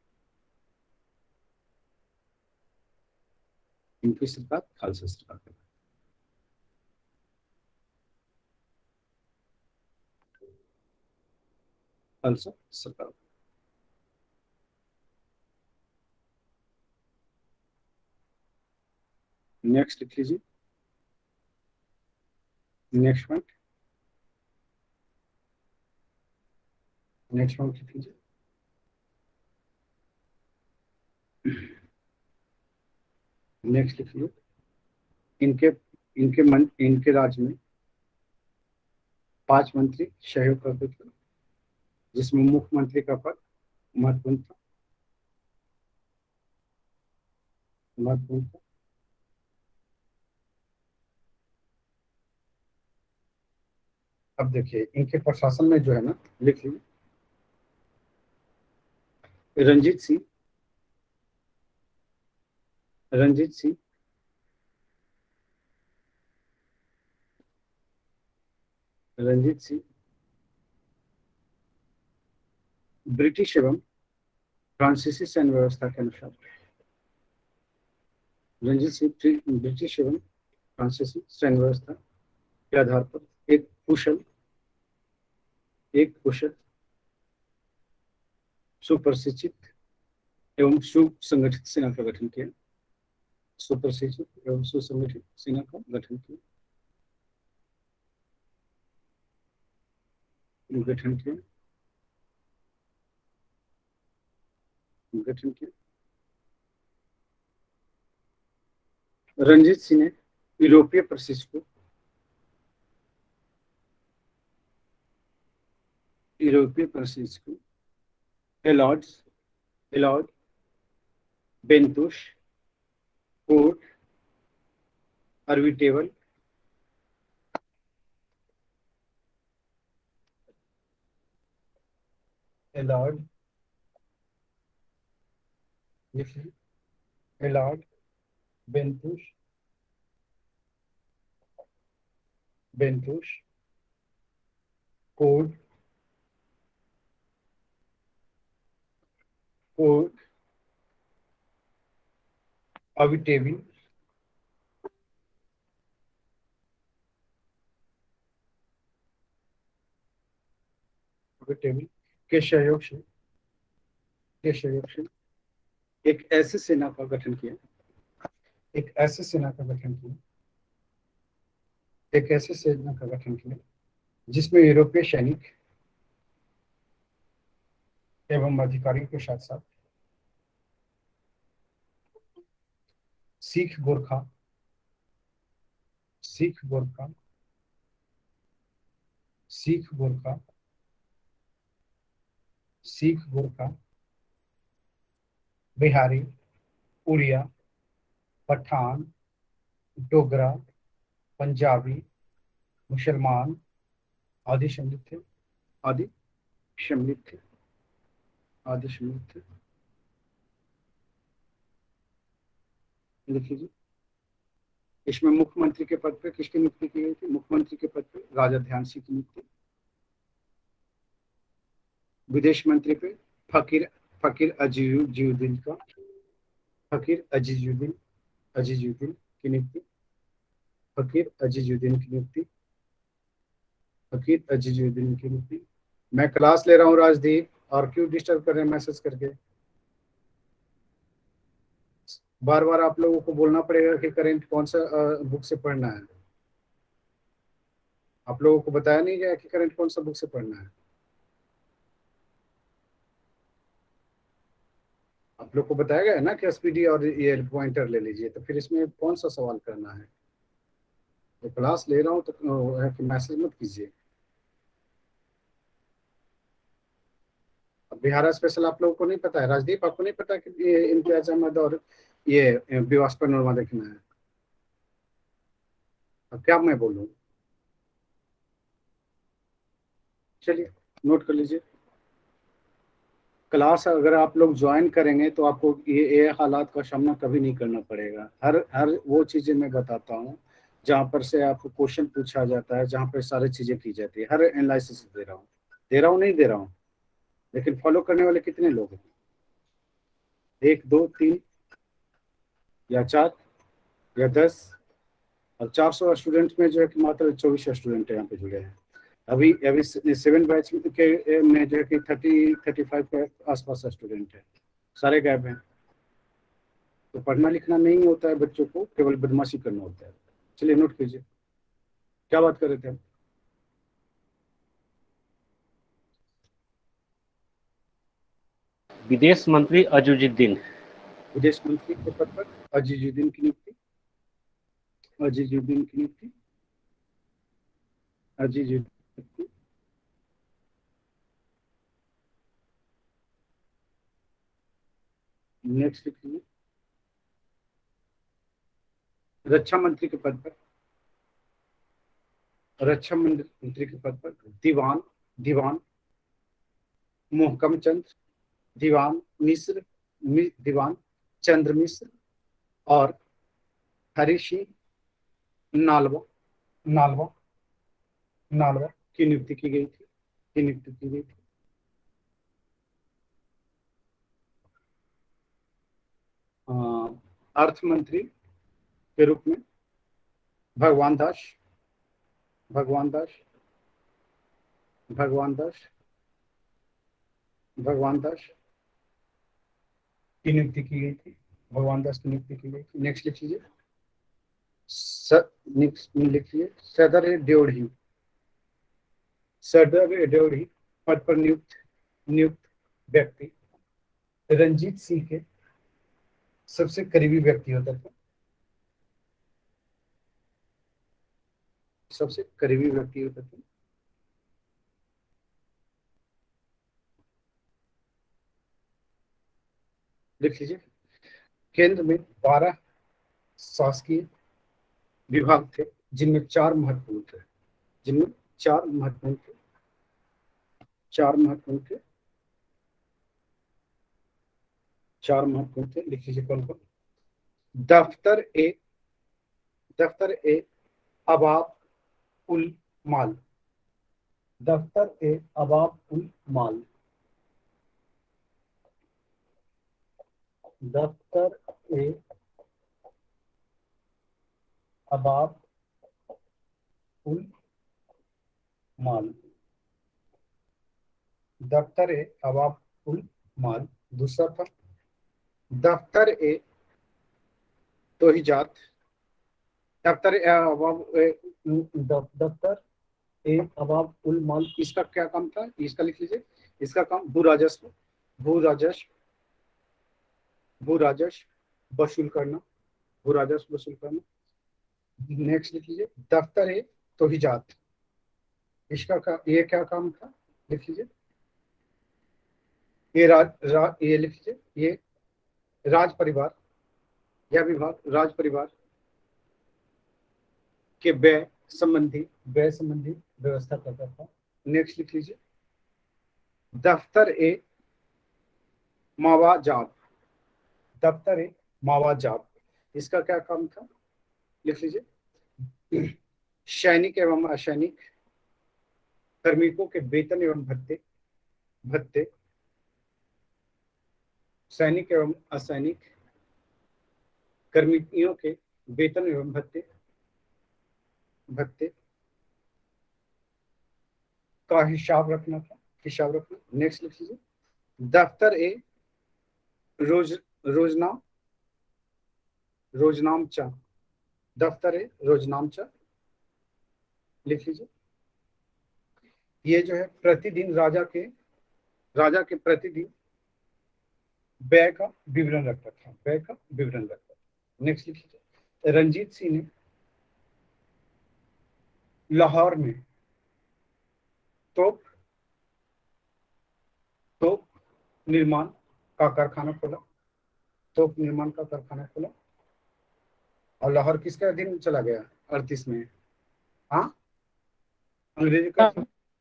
इनकी सरकार खालसा सरकार कहलाती। खालसा सरकार। नेक्स्ट लिख लीजिए, नेक्स्ट पॉइंट, नेक्स्ट पॉइंट लिख लीजिए। नेक्स्ट लिख लीजिए। इनके इनके राज्य में 5 मंत्री सहयोग करते थे, जिसमें मुख्यमंत्री का पद महत्वपूर्ण था, महत्वपूर्ण था। अब देखिए इनके प्रशासन में जो है ना, लिख लीजिए, रंजीत सिंह, रंजीत सिंह, रंजीत सिंह ब्रिटिश एवं फ्रांसीसी सैन्य व्यवस्था के अनुसार, रंजीत सिंह ब्रिटिश एवं फ्रांसीसी सैन्य व्यवस्था के आधार पर एक कुशल, सुप्रशिक्षित एवं सुसंगठित सेना का गठन किया, सुप्रशिक्षित एवं सुसंगठित सेना का गठन किया, गठन किया, गठन किया। रंजीत सिंह ने यूरोपीय प्रशिक्षु को, यूरोपीय प्रशिक्षु एलॉर्ड एलॉर्ड बेंतुश कोर्ट अर्बिटेबल एलॉर्ड, एलॉर्ड बेंतुश, बेंतुश कोर्ट, कोर्ट अर्बिटेबल, अर्बिटेबल के सहयोग से, के सहयोग से एक ऐसे सेना का गठन किया, एक ऐसे सेना का गठन किया, एक ऐसे सेना का गठन किया जिसमें यूरोपीय सैनिक एवं अधिकारियों के साथ साथ सिख गोरखा, सिख गोरखा, सिख गोरखा, सिख गोरखा, बिहारी, उड़िया, पठान, डोगरा, पंजाबी, मुसलमान आदि शामिल थे, आदि सम्मिलित थे, आदि सम्मिलित थे, लिख लीजिए। इसमें मुख्यमंत्री के पद पे किसकी नियुक्ति की गई थी? मुख्यमंत्री के पद पे राजा ध्यान सिंह की नियुक्ति। विदेश मंत्री पे फकीर फकीर अजीजुद्दीन का फकीर अजीजुद्दीन की नियुक्ति। फकीर अजीजुद्दीन की नियुक्ति। फकीर अजीजुद्दीन की नियुक्ति। मैं क्लास ले रहा हूँ राजदीप, और क्यों डिस्टर्ब कर रहे हैं मैसेज करके? बार बार आप लोगों को बोलना पड़ेगा कि करंट कौन सा बुक से पढ़ना है। आप लोगों को बताया नहीं गया कि करंट कौन सा बुक से पढ़ना है। आप लोग को बताया गया है ना कि एसपीडी और ये पॉइंटर ले लीजिए, तो फिर इसमें कौन सा सवाल करना है? तो क्लास ले रहा हूँ तो है कि मैसेज मत कीजिए। अब बिहार स्पेशल आप लोगों को नहीं पता है? राजदीप, आपको नहीं पता कि ये इम्तियाज अहमद और ये विवास्पर नोरमा देखना है? अब क्या मैं बोलूँ? चलिए नोट कर लीजिए। क्लास अगर आप लोग ज्वाइन करेंगे तो आपको ये हालात का सामना कभी नहीं करना पड़ेगा। हर हर वो चीज़ें मैं बताता हूँ जहाँ पर से आपको क्वेश्चन पूछा जाता है, जहाँ पर सारी चीज़ें की जाती है। हर एनालिसिस दे रहा हूँ नहीं दे रहा हूँ, लेकिन फॉलो करने वाले कितने लोग हैं? 1 2 3 या 4 या 10? और 400 स्टूडेंट में जो है कि मात्र 24 स्टूडेंट यहाँ पे जुड़े हैं। अभी अभी 7 बैच के में जो है कि 35 के आसपास स्टूडेंट है, सारे गैप हैं। तो पढ़ना लिखना नहीं होता है बच्चों को, केवल बदमाशी करना होता है। चलिए नोट कीजिए, क्या बात कर रहे थे हम? विदेश मंत्री अजीजुद्दीन। विदेश मंत्री के पद पर अजीजुद्दीन की नियुक्ति। अजीजुद्दीन की नियुक्ति। अजीजुद्दीन। नेक्स्ट लिखिए। रक्षा मंत्री के पद पर रक्षा मंत्री के पद पर दीवान मोहकम चंद, दीवान चंद्र मिश्र और हरि सिंह नालवा नालवा नालवा की नियुक्ति की गई थी। अर्थ मंत्री के रूप में भगवान दास की नियुक्ति की गई थी। नेक्स्ट लिखिए। नेक्स्ट लिखिए सदर ड्योढ़ी पद पर नियुक्त व्यक्ति रंजीत सिंह के सबसे करीबी व्यक्ति होता था। सबसे करीबी व्यक्ति होता था। लिख लीजिए। केंद्र में 12 शासकीय विभाग थे, जिनमें 4 महत्वपूर्ण थे। चार महत्वपूर्ण थे। लिख लीजिए कौन कौन? दफ्तर ए अबाब उल माल। दफ्तर ए अबाब उल माल। दफ्तर ए अबाब उल माल। दफ्तर ए अबाब उल माल। दूसरा था दफ्तर ए तोहिजात। दफ्तर ए अबाब उल माल, इसका क्या काम था? इसका लिख लीजिए। इसका काम भू राजस्व वसूल करना। नेक्स्ट लिख लीजिए। दफ्तर ए तोहिजात, ये क्या काम था? लिख लीजिए। ये लिख लीजिए। ये राज परिवार या विभाग राज परिवार के व्यय संबंधी व्यवस्था करता था। नेक्स्ट लिख लीजिए। दफ्तर ए मवाजाब, दफ्तर ए मवाजाब, इसका क्या काम था, लिख लीजिए। सैनिक एवं असैनिक कार्मिकों के वेतन एवं भत्ते, भत्ते, सैनिक एवं असैनिक कर्मियों के वेतन एवं भत्ते, भत्ते का हिसाब रखना था, हिसाब रखना। नेक्स्ट लिख लीजिए। दफ्तर ए रोज रोजना रोजनामचा, दफ्तर ए रोजनामचा, लिख लीजिए। ये जो है प्रतिदिन राजा के प्रतिदिन व्यय का विवरण रखता था, व्यय का विवरण रखता था। नेक्स्ट लिख लीजिए। रंजीत सिंह ने लाहौर में तोप तोप निर्माण का कारखाना खोला, तोप निर्माण का कारखाना खोला। और लाहौर किसके अधीन चला गया 38 में? हाँ, अंग्रेजों का,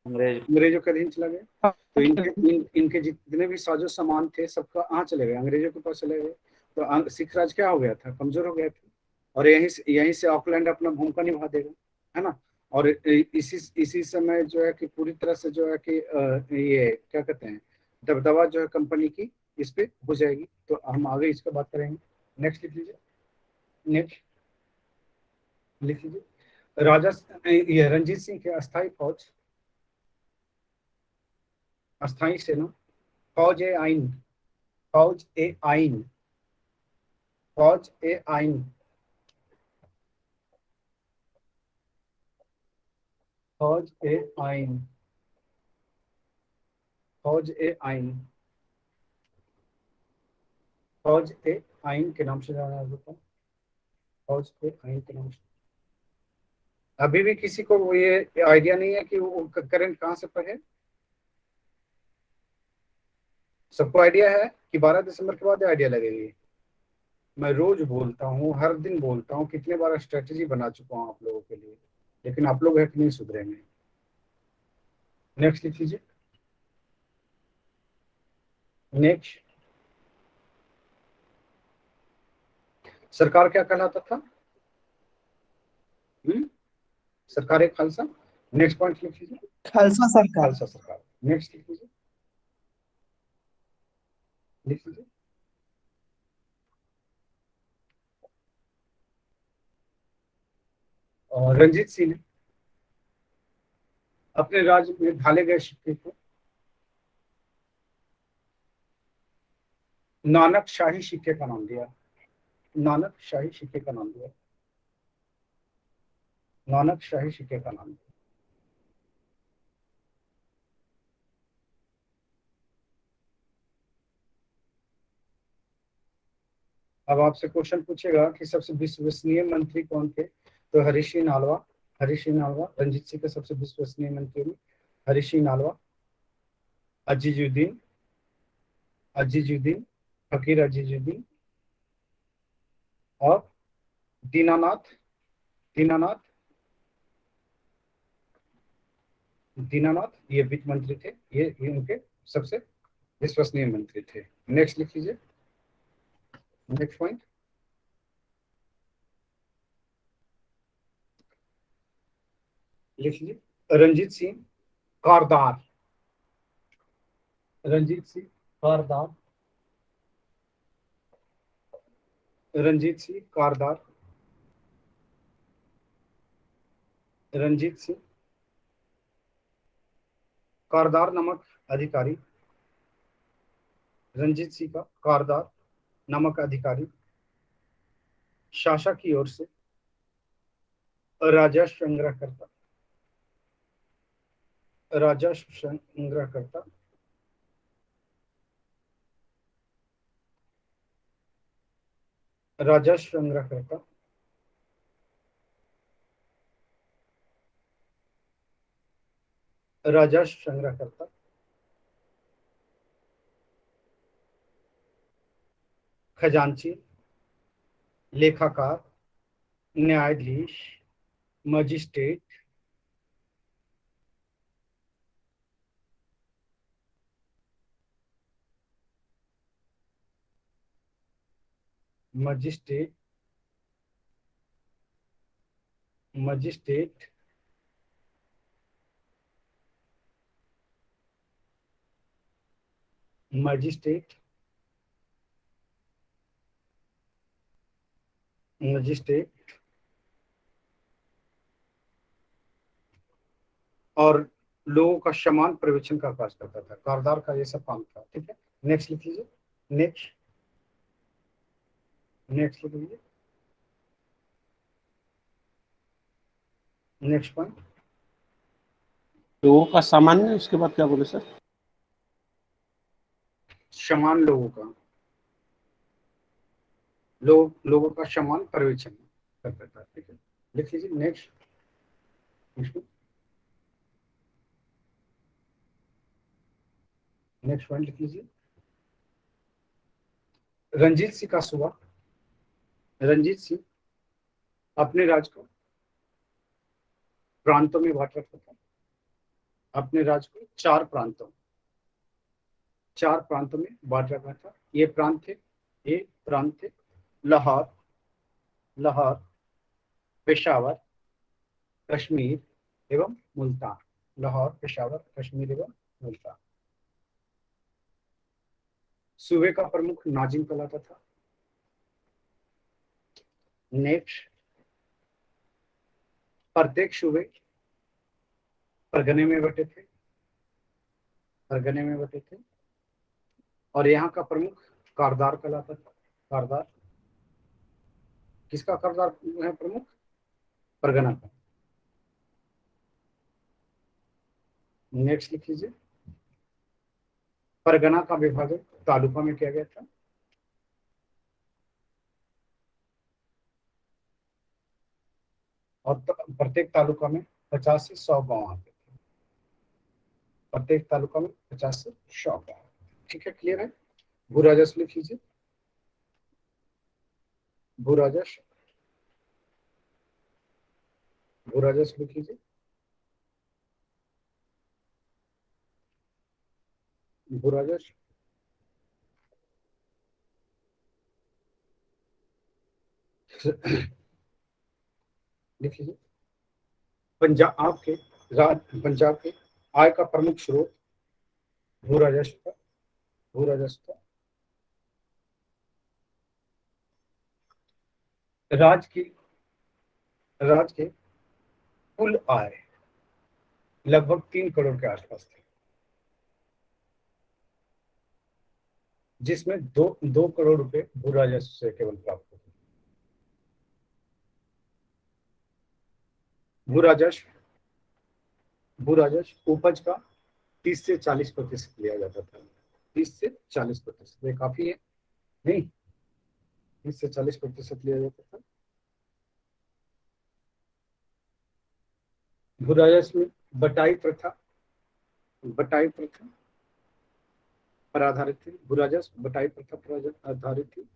अंग्रेजों के अधीन चला गया। तो इनके जितने भी साजो सामान थे सबका कहाँ चले गए? अंग्रेजों के पास चले गए। तो सिख राज क्या हो गया था? कमजोर हो गया था। और यहीं से ऑकलैंड अपना भूमिका निभा देगा, है ना। और इसी समय जो है कि पूरी तरह से जो है कि ये क्या कहते हैं, दबदबा जो है कंपनी की इस पे हो जाएगी। तो हम आगे इसका बात करेंगे। नेक्स्ट लिख लीजिए। नेक्स्ट लिख लीजिए। ये रंजीत सिंह के अस्थाई फौज, अस्थाई सेना, फौज ए आइन, फौज ए आइन, फौज ए आइन, फौज ए आइन, फौज ए आइन, फौज ए आइन के नाम से जाना जाता है, फौज ए आइन के नाम से। अभी भी किसी को वो ये आइडिया नहीं है कि वो करंट कहाँ से पढ़े? सबको आइडिया है कि 12 दिसंबर के बाद आइडिया लगेगी? मैं रोज बोलता हूँ, हर दिन बोलता हूँ, कितने बार स्ट्रेटेजी बना चुका हूँ आप लोगों के लिए, लेकिन आप लोग है कि नहीं सुधरेंगे। नेक्स्ट लिख लीजिए। नेक्स्ट, सरकार क्या कहलाता था? सरकार एक खालसा। नेक्स्ट पॉइंट लिख लीजिए। खालसा सरकार। खालसा सरकार। नेक्स्ट लिख लीजिए, लिख लीजिए। और रंजीत सिंह ने अपने राज्य में ढाले गए सिक्के को नानक शाही सिक्के का नाम दिया, नानक शाही सिक्के का नाम दिया, नानक शाही सिक्के का नाम दिया। अब आपसे क्वेश्चन पूछेगा कि सबसे विश्वसनीय मंत्री कौन थे? तो हरीश सिंह नालवा, हरीश सिंह नालवा रंजीत सिंह के सबसे विश्वसनीय मंत्री में हरीश सिंह नालवा, अजीजुद्दीन, अजीजुद्दीन, फकीर अजीजुद्दीन और दीनानाथ, दीनानाथ, दीनानाथ। ये वित्त मंत्री थे। ये उनके सबसे विश्वसनीय मंत्री थे। नेक्स्ट लिख लीजिए। नेक्स्ट पॉइंट लिख लीजिए। रंजीत सिंह कारदार, रंजीत सिंह कारदार, रंजीत सिंह कारदार, रंजीत सिंह कारदार नामक अधिकारी, रंजीत सिंह का कारदार नामक अधिकारी शासक की ओर से राजस्व संग्रह करता, राजस्व संग्रह करता, राजस्व संग्रह करता, राजस्व संग्रह करता, खजांची, लेखाकार, न्यायाधीश, magistrate, magistrate, magistrate, magistrate, magistrate और लोगों का समान पर्यवेक्षण का कार्य करता था। कारदार का ये सब काम था। ठीक है, नेक्स्ट लिख लीजिए। नेक्स्ट, नेक्स्ट लिख लीजिए। नेक्स्ट पॉइंट, लोगों का सामान्य, उसके बाद क्या बोले सर? समान लोगों का, लोगों का समान पर्यवेक्षण करता था। ठीक है, लिख लीजिए। नेक्स्ट, नेक्स्ट पॉइंट लिख लीजिए। रंजीत सिंह का सुबह, रंजीत सिंह अपने राज्य को प्रांतों में बांट रखा था। अपने राज्य को चार प्रांतों में बांट रखा था। ये प्रांत थे लाहौर, पेशावर, कश्मीर एवं मुल्तान। लाहौर, पेशावर, कश्मीर एवं मुल्तान। सूबे का प्रमुख नाजिम कहलाता था। नेक्स्ट, प्रत्येक सूबे परगने में बटे थे, और यहाँ का प्रमुख कारदार कहलाता था। कारदार, किसका कारदार है प्रमुख? परगना का। नेक्स्ट लिख लीजिए। परगना का विभाजन तालुका में किया गया था। और प्रत्येक तालुका में 50 से 100 गांव आते थे। प्रत्येक तालुका में 50 से 100 गांव। ठीक है, क्लियर है? भू राजस्व लिख लीजिए। भू राजस्व, भू राजस्व लिख लीजिए। भू राजस्व, लिख लीजिए। पंजाब के आय का प्रमुख स्रोत भू राजस्व था। भू राजस्व था। राज्य के कुल आय लगभग 3 करोड़ के आसपास थे, जिसमें 2 करोड़ रुपए भू राजस्व से केवल प्राप्त होते। भू राजस्व उपज का 30 से 40% लिया जाता था। 30 से 40%, ये काफी है नहीं? 30 से 40% लिया जाता था। भू राजस्व में बटाई प्रथा पर आधारित थी। भू राजस्व बटाई प्रथा पर आधारित थी।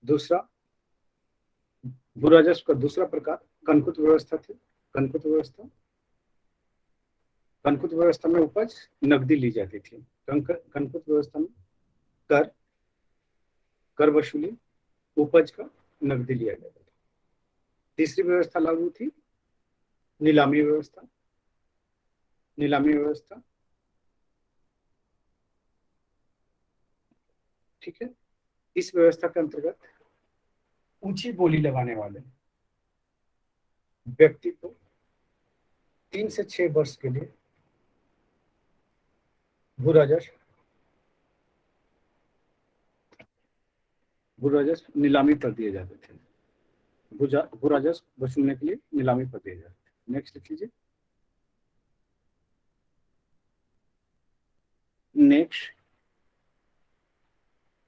दूसरा, भू राजस्व का दूसरा प्रकार कनकुत व्यवस्था थी। कनकुत व्यवस्था में उपज नकदी ली जाती थी। कनकुत व्यवस्था में कर वसूली, उपज का नकदी लिया जाता था। तीसरी व्यवस्था लागू थी नीलामी व्यवस्था। ठीक है, इस व्यवस्था के अंतर्गत ऊंची बोली लगाने वाले व्यक्ति को 3 से 6 वर्ष के लिए भू राजस्व नीलामी पर दिए जाते थे। भू राजस्व वसूलने के लिए नीलामी पर दिए जाते थे। नेक्स्ट लिख लीजिए।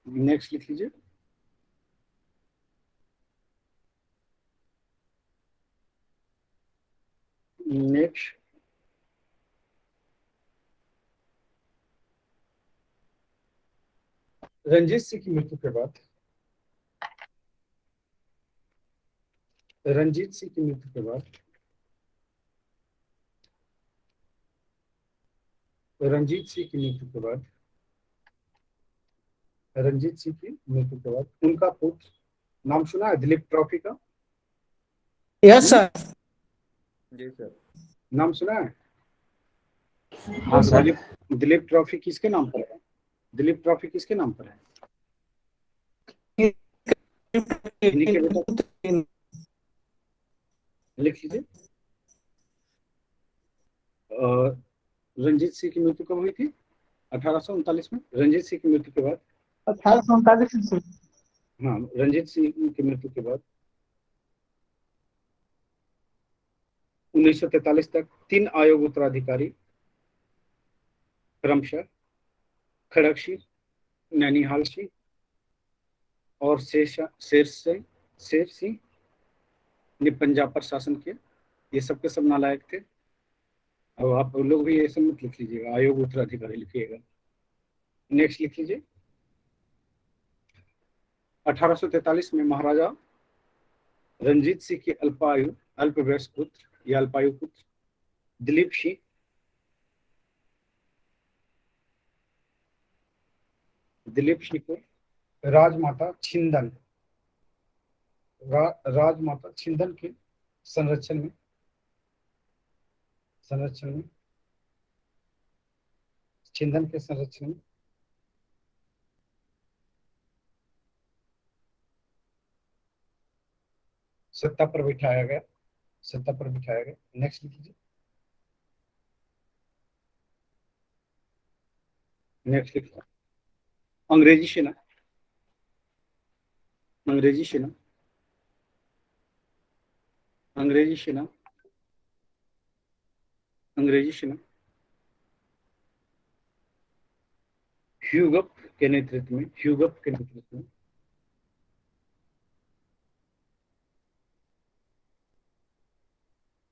नेक्स्ट लिख लीजिए। नेक्स्ट, रंजीत सिंह की मृत्यु के बाद रंजीत सिंह की मृत्यु के बाद, रंजीत सिंह की मृत्यु के बाद उनका पुत्र, नाम सुना है दिलीप ट्रॉफी का? Yes sir. जी सर। नाम सुना है? हाँ तो सर। दिलीप ट्रॉफी किसके नाम पर है? दिलीप ट्रॉफी किसके नाम पर है? इन्हीं के बेटा, लिख लीजिए। रंजीत सिंह की मृत्यु कब हुई थी? 1839 में। रंजीत सिंह की मृत्यु के बाद, 1839 में। हाँ, रंजीत सिंह की मृत्यु के बाद 1943 तक 3 आयोग उत्तराधिकारी, क्रमशः खड़क सिंह, नैनीहाल सिंह और शेर सिंह ने पंजाब पर शासन किया। ये सब के सब नालायक थे। अब आप लोग भी ये सब मत लिख लीजिएगा, आयोग उत्तराधिकारी लिखिएगा। नेक्स्ट लिख लीजिए। 1843 में महाराजा रंजीत सिंह के अल्पवयस्क पुत्र या अल्पायु पुत्र दिलीप सिंह को राजमाता छिंदन राजमाता छिंदन के संरक्षण में छिंदन के संरक्षण में सत्ता पर बिठाया गया। नेक्स्ट लीजिए। नेक्स्ट लिखिए। अंग्रेजी सेना अंग्रेजी सेना अंग्रेजी सेना अंग्रेजी सेना ह्यूगअप के नेतृत्व में ह्यूगअप के नेतृत्व में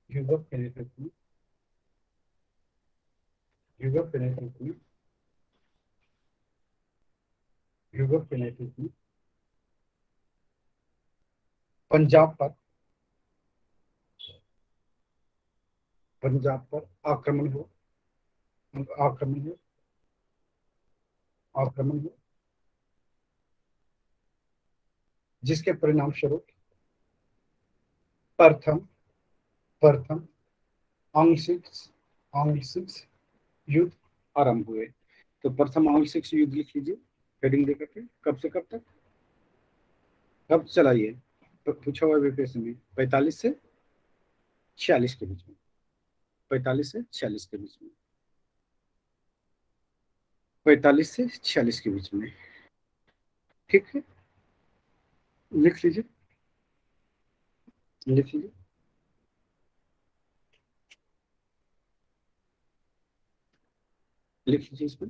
ह्यूगअप के नेतृत्व में ह्यूगअप के नेतृत्व में ह्यूगअप के नेतृत्व में पंजाब पर आक्रमण हुआ जिसके परिणाम स्वरूप प्रथम आंशिक युद्ध आरंभ हुए। तो प्रथम आंशिक युद्ध लिख लीजिए हेडिंग देकर के। कब से कब तक, कब चलाइए? तो पूछा हुआ बीपीएससी में 45 से 46 के बीच में। 45 से 46 के बीच में 45 से 46 के बीच में। ठीक है, लिख लीजिए लिख लीजिए। लिख लीजिए इसमें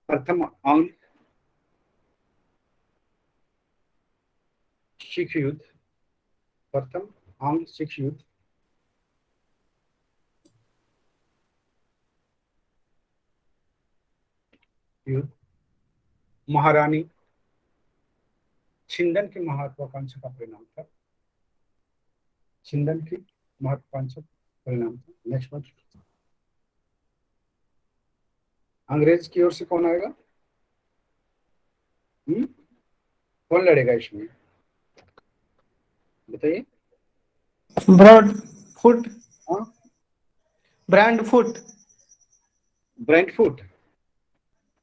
प्रथम आंशिक युद्ध प्रथम आंशिक युद्ध महारानी छिंदन की महत्वाकांक्षा का परिणाम था। छिंदन की महत्वाकांक्षा परिणाम था। नेक्स्ट बात, अंग्रेज की ओर से कौन आएगा? कौन लड़ेगा इसमें, बताइए। Broad foot. हाँ, brand foot. Brand foot,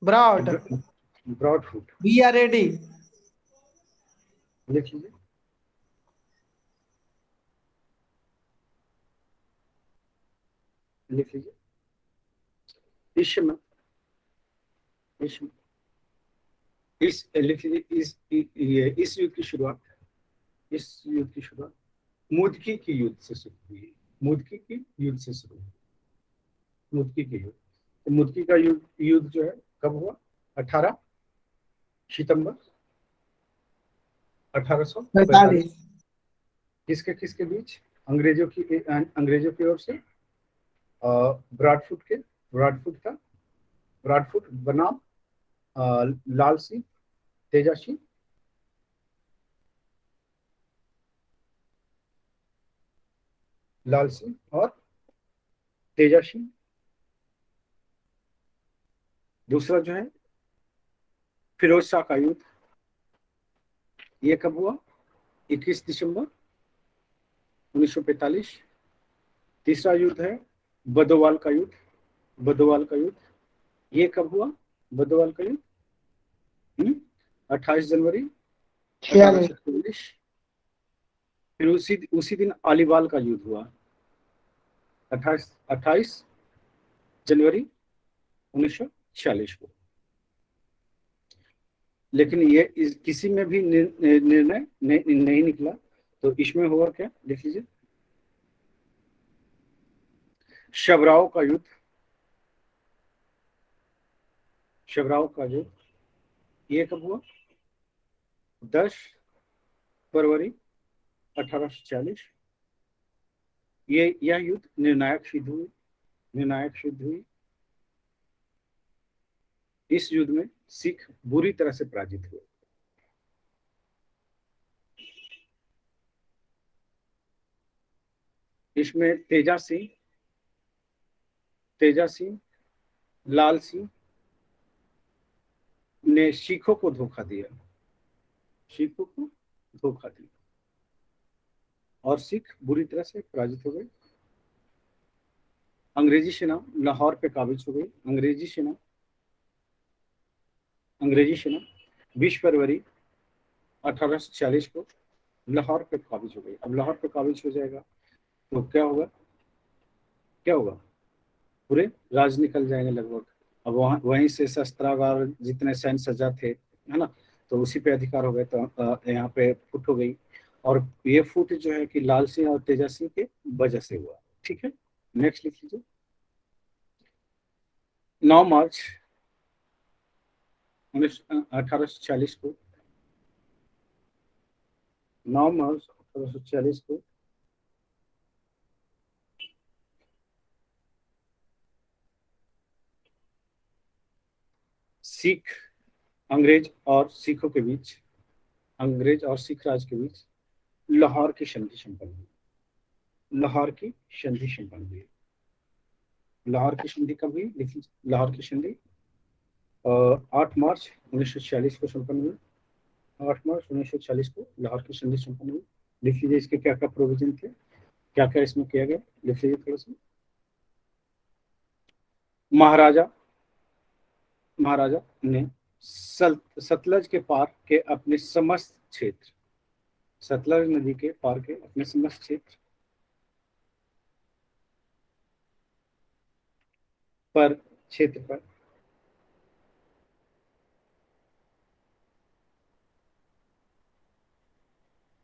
broad. Broadfoot. We are ready. लिख लीजिए। लिख लीजिए। इस समय इस इस लिख लीजिए। इस युद्ध की शुरुआत मुदकी की युद्ध से शुरू हुई है। मुदकी की युद्ध से शुरू हुई। मुदकी की युद्ध, तो मुदकी का युद्ध जो है कब हुआ? 18 सितंबर 1845। 45। किसके बीच? अंग्रेजों की ओर से ब्रॉडफुट बनाम लाल सिंह, तेजा सिंह, लाल सिंह और तेजा सिंह दूसरा जो है फिरोज शाह का युद्ध, ये कब हुआ? 21 दिसंबर 1945। तीसरा युद्ध है बदोवाल का युद्ध। बदोवाल का युद्ध ये कब हुआ? बदोवाल का युद्ध 28 जनवरी 1844। फिर उसी दिन अलीवाल का युद्ध हुआ 28 जनवरी 1946 को। लेकिन ये किसी में भी निर्णय नहीं निकला। तो इसमें हुआ क्या, देख लीजिए। शबराव का युद्ध, शबराव का युद्ध ये कब हुआ? 10 फरवरी 1840। यह युद्ध निर्णायक सिद्ध हुई, निर्णायक सिद्ध हुई। इस युद्ध में सिख बुरी तरह से पराजित हुए। इसमें तेजा सिंह, लाल सिंह ने सिखों को धोखा दिया, सिखों को धोखा दिया और सिख बुरी तरह से पराजित हो गए। अंग्रेजी सेना लाहौर पे काबिज हो गई। अंग्रेजी सेना 20 फरवरी 1840 को लाहौर पे काबिज हो गई। अब लाहौर पे काबिज हो जाएगा तो क्या होगा? पूरे राज निकल जाएंगे लगभग। अब वहीं से शस्त्रागार जितने सैन्य सज्जा थे, है ना, तो उसी पे अधिकार हो गए। तो यहाँ पे फुट हो गई। और ये फुट जो है कि लाल सिंह और तेजा सिंह के वजह से हुआ। ठीक है, नेक्स्ट लिख लीजिए। 9 मार्च 1840 को, 9 मार्च 1840 को सिख, अंग्रेज और सिखों के बीच, अंग्रेज और सिख राज के बीच लाहौर की संधि संपन्न हुई। लाहौर की संधि संपन्न हुई। लाहौर की संधि कब हुई? देखिए, लाहौर की संधि 8 मार्च 1946 को संपन्न हुई। 8 मार्च 1946 को लाहौर की संधि संपन्न हुई। लिख लीजिए इसके क्या क्या प्रोविजन थे, क्या क्या इसमें किया गया, लिख लीजिए थोड़ा सा। महाराजा ने सतलज के पार के अपने समस्त क्षेत्र, सतलज नदी के पार के अपने समस्त क्षेत्र पर, क्षेत्र पर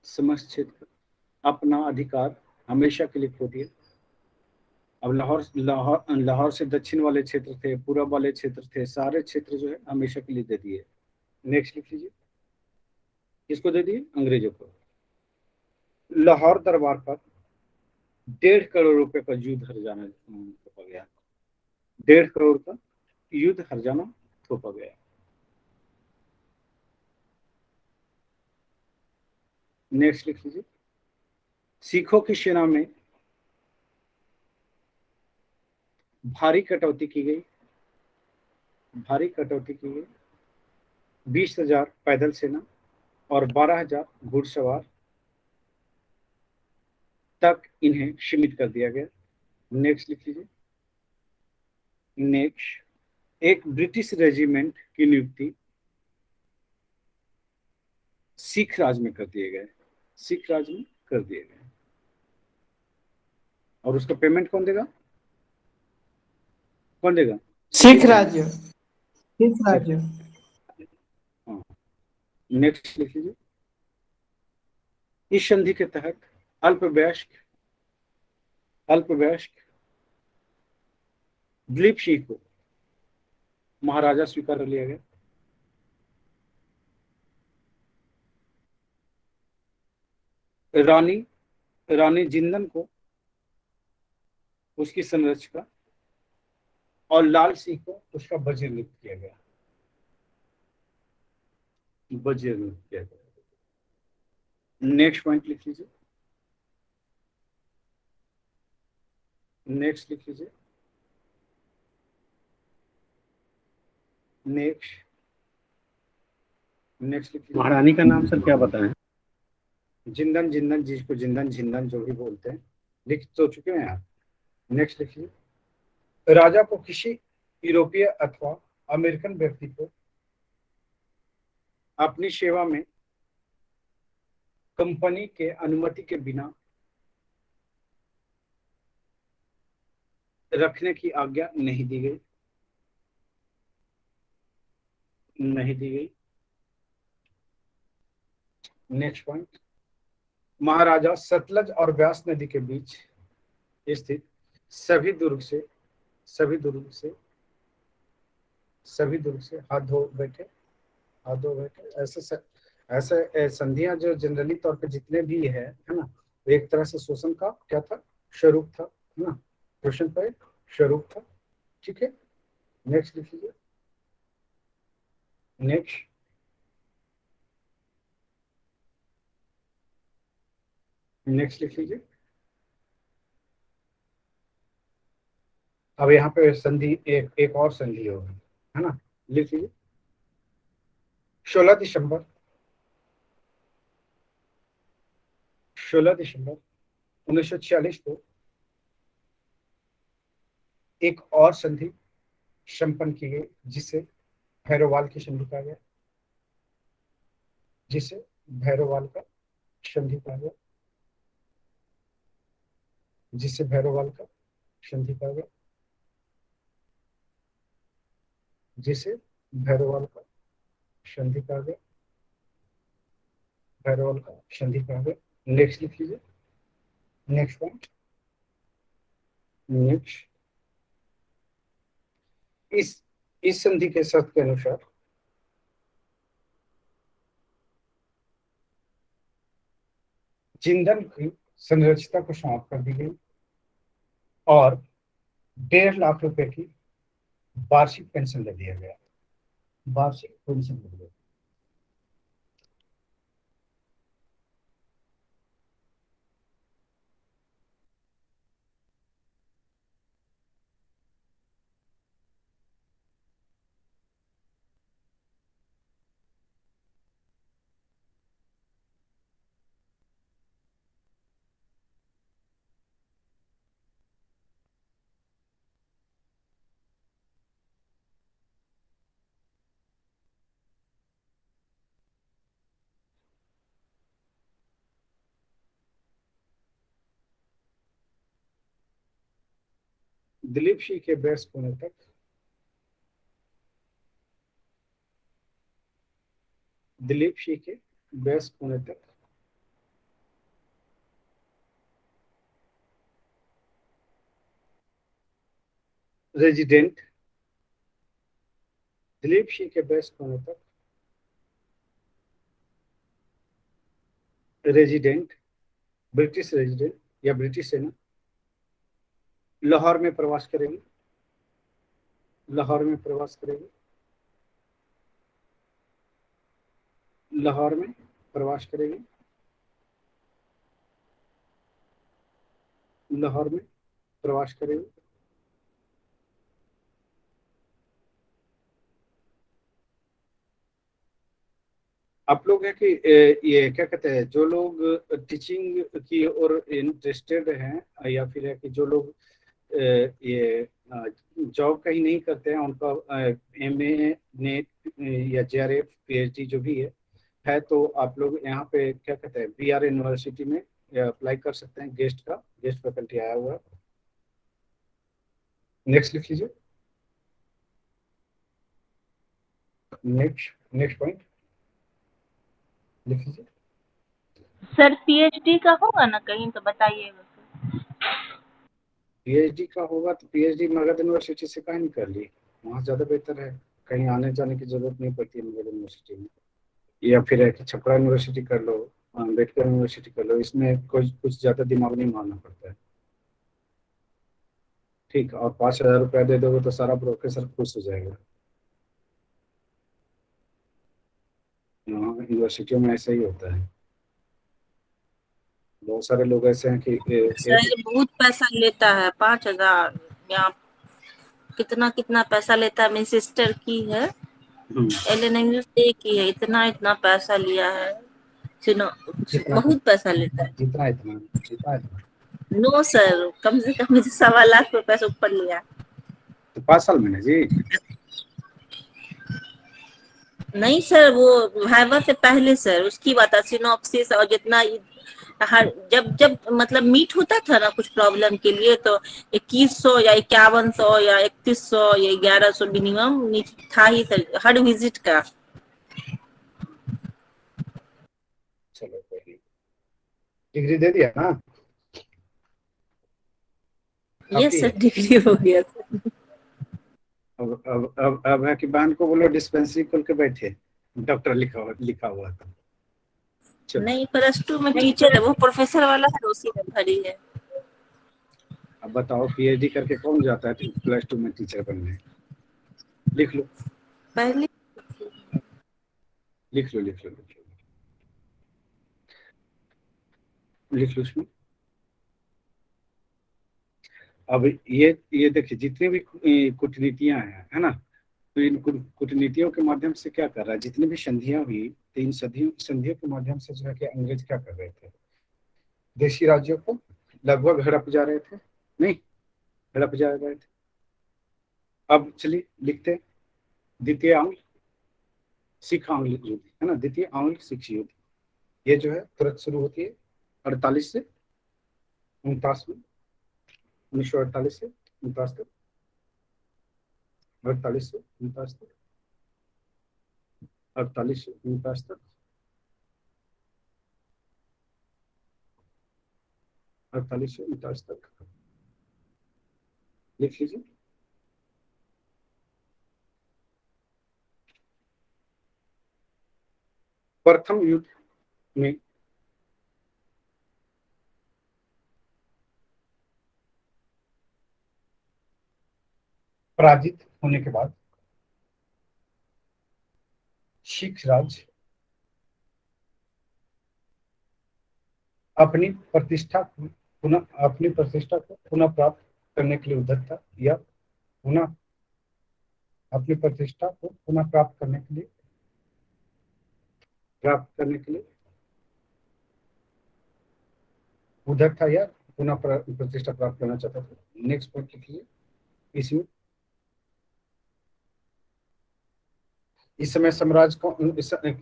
समस्त क्षेत्र अपना अधिकार हमेशा के लिए खो दिया। अब लाहौर से दक्षिण वाले क्षेत्र थे, पूरब वाले क्षेत्र थे, सारे क्षेत्र जो है हमेशा के लिए दे दिए। नेक्स्ट लिख लीजिए। किसको दे दिए? अंग्रेजों को। लाहौर दरबार पर 1.5 करोड़ रुपए का युद्ध हर्जाना थोपा गया। 1.5 करोड़ का युद्ध हर्जाना थोपा गया। नेक्स्ट लिख लीजिए। सिखों की सेना में भारी कटौती की गई, भारी कटौती की गई। 20,000 पैदल सेना और 12,000 घुड़सवार तक इन्हें सीमित कर दिया गया। नेक्स्ट लिख लीजिए। नेक्स्ट, एक ब्रिटिश रेजिमेंट की नियुक्ति सिख राज में कर दिए गए, सिख राज में कर दिए गए। और उसका पेमेंट कौन देगा? कौन देगा? सिख राज्य, सिख राज्य। हाँ, नेक्स्ट लिख लीजिए। इस संधि के तहत अल्पवयस्क दिलीप सिंह को महाराजा स्वीकार कर लिया गया। रानी जिंदन को उसकी संरक्षिका और लाल सिंह को उसका वजीर नियुक्त किया गया, वजीर नियुक्त किया गया। नेक्स्ट पॉइंट लिख लीजिए। नेक्स्ट लिख लीजिए। नेक्स्ट नेक्स्ट लिखिए। महारानी का नाम सर क्या बताएं? जिंदन, जिंदन जिसको जिंदन जिंदन जो भी बोलते हैं, लिख तो चुके हैं आप। नेक्स्ट लिखिए। राजा को किसी यूरोपीय अथवा अमेरिकन व्यक्ति को अपनी सेवा में कंपनी के अनुमति के बिना रखने की आज्ञा नहीं दी गई, नहीं दी गई। Next point. महाराजा सतलज और ब्यास नदी के बीच स्थित सभी दुर्ग से सभी दुर्ग से सभी दुर्ग से हाथ धो बैठे, हाथ धो बैठे। ऐसे संधियां जो जनरली तौर पे जितने भी है ना, वो एक तरह से शोषण का क्या था, स्वरूप था, है ना, शोषण का एक स्वरूप था। ठीक है, नेक्स्ट लिख लीजिए। नेक्स्ट नेक्स्ट लिख लीजिए। अब यहाँ पे संधि एक और संधि होगी, है ना, लिख लीजिए। 16 दिसंबर 1946 को एक और संधि संपन्न की गई, जिसे भैरववाल की संधि कहा गया, जिसे भैरववाल का संधि कहा गया, जिसे भैरववाल का संधि कहा गया, जिसे भैरववाल का संधि कहा गया, भैरववाल का संधि कहा गया। नेक्स्ट लिख लीजिए। Next point. नेक्स्ट, इस संधि के शर्त के अनुसार जिंदन की संरक्षिता को समाप्त कर दी गई और 1.5 लाख रुपए की वार्षिक पेंशन दे दिया गया, वार्षिक पेंशन दे दिया। दिलीप सिंह के वयस्क होने तक दिलीप सिंह के वयस्क होने तक रेजिडेंट दिलीप सिंह के वयस्क होने तक रेजिडेंट ब्रिटिश रेजिडेंट या ब्रिटिश सेना लाहौर में प्रवास करेगी, लाहौर में प्रवास करेगी, लाहौर में प्रवास करेगी, लाहौर में प्रवास करेगी। आप लोग है कि ये क्या कहते हैं, जो लोग टीचिंग की ओर इंटरेस्टेड हैं या फिर है कि जो लोग ये जॉब कहीं नहीं करते हैं, उनका MA नेट या JRF PhD जो भी है तो आप लोग यहाँ पे क्या कहते हैं BR यूनिवर्सिटी में अप्लाई कर सकते हैं। गेस्ट फैकल्टी आया हुआ है। नेक्स्ट लिख लीजिए। नेक्स्ट पॉइंट लिख लीजिए। सर PhD का होगा ना कहीं तो बताइएगा। PhD का होगा तो PhD मगध यूनिवर्सिटी से कहीं नहीं कर ली, वहाँ ज़्यादा बेहतर है, कहीं आने जाने की जरूरत नहीं पड़ती है मगध यूनिवर्सिटी में। या फिर है कि छपरा यूनिवर्सिटी कर लो, अम्बेडकर यूनिवर्सिटी कर लो, इसमें कुछ ज़्यादा दिमाग नहीं मारना पड़ता है। ठीक, और 5,000 रुपया दे दोगे तो सारा प्रोफेसर खुश हो जाएगा। यूनिवर्सिटियों में ऐसा ही होता है, बहुत सारे लोग ऐसे हैं कि सर ये बहुत पैसा लेता है, 5,000 यहाँ कितना पैसा लेता है। मेरी सिस्टर की है एलएनएस एक ही है, इतना इतना पैसा लिया है। सुनो, जितना बहुत पैसा लेता है। जितना इतना जितना इतना नो सर, कम से कम 1.25 लाख रुपए से ऊपर लिया। तो 5 साल में ना जी। नहीं सर, वो वाइवा से पहले सर, उसकी बात है, सिनॉप्सिस और जितना हर जब जब मतलब मीट होता था ना कुछ प्रॉब्लम के लिए, तो 2100 या 5100 या 3100 या 1100 मिनिमम था ही सर हर विजिट का। चलो कोई नहीं, डिग्री दे दिया ना ये आपकी। सर डिग्री हो गया सर। अब है कि बहन को बोलो डिस्पेंसरी खोल के बैठे, डॉक्टर लिखा हुआ था। चलो नहीं, +2 में टीचर है, वो प्रोफेसर वाला है, उसी में भरी है। अब बताओ, पीएचडी करके कौन जाता है +2 में टीचर बनने? लिख लो पहले लिख लो लिख लो लिख लो लिख लो उसमें। अब ये देखिए, जितनी भी कूटनीतियां हैं, है ना, तो इन कूटनीतियों के माध्यम से क्या कर रहा है, जितनी भी संधियां हुई, तो इन संधियों के माध्यम से जो है कि अंग्रेज क्या कर रहे थे, देशी राज्यों को लगभग हड़प जा रहे थे, नहीं हड़प जा रहे थे। अब चलिए लिखते हैं, द्वितीय आंग्ल सिख आंग्ल युद्ध, है ना, द्वितीय आंग्ल सिख युद्ध, ये जो है तुरंत शुरू होती है 48 से 49 में, 1948 से 49 तक, 48 से 49 तक, 48 से 49 तक, 48 से 49 तक लिख लीजिए। प्रथम युद्ध में पराजित होने के बाद सिख राज्य अपनी प्रतिष्ठा को पुनः प्राप्त करने के लिए उद्यत था, या पुनः अपनी प्रतिष्ठा को पुनः प्राप्त करने के लिए उद्यत था, या पुनः प्रतिष्ठा प्राप्त करना चाहता था। नेक्स्ट पॉइंट लिखिए। इसमें इस समय साम्राज्य को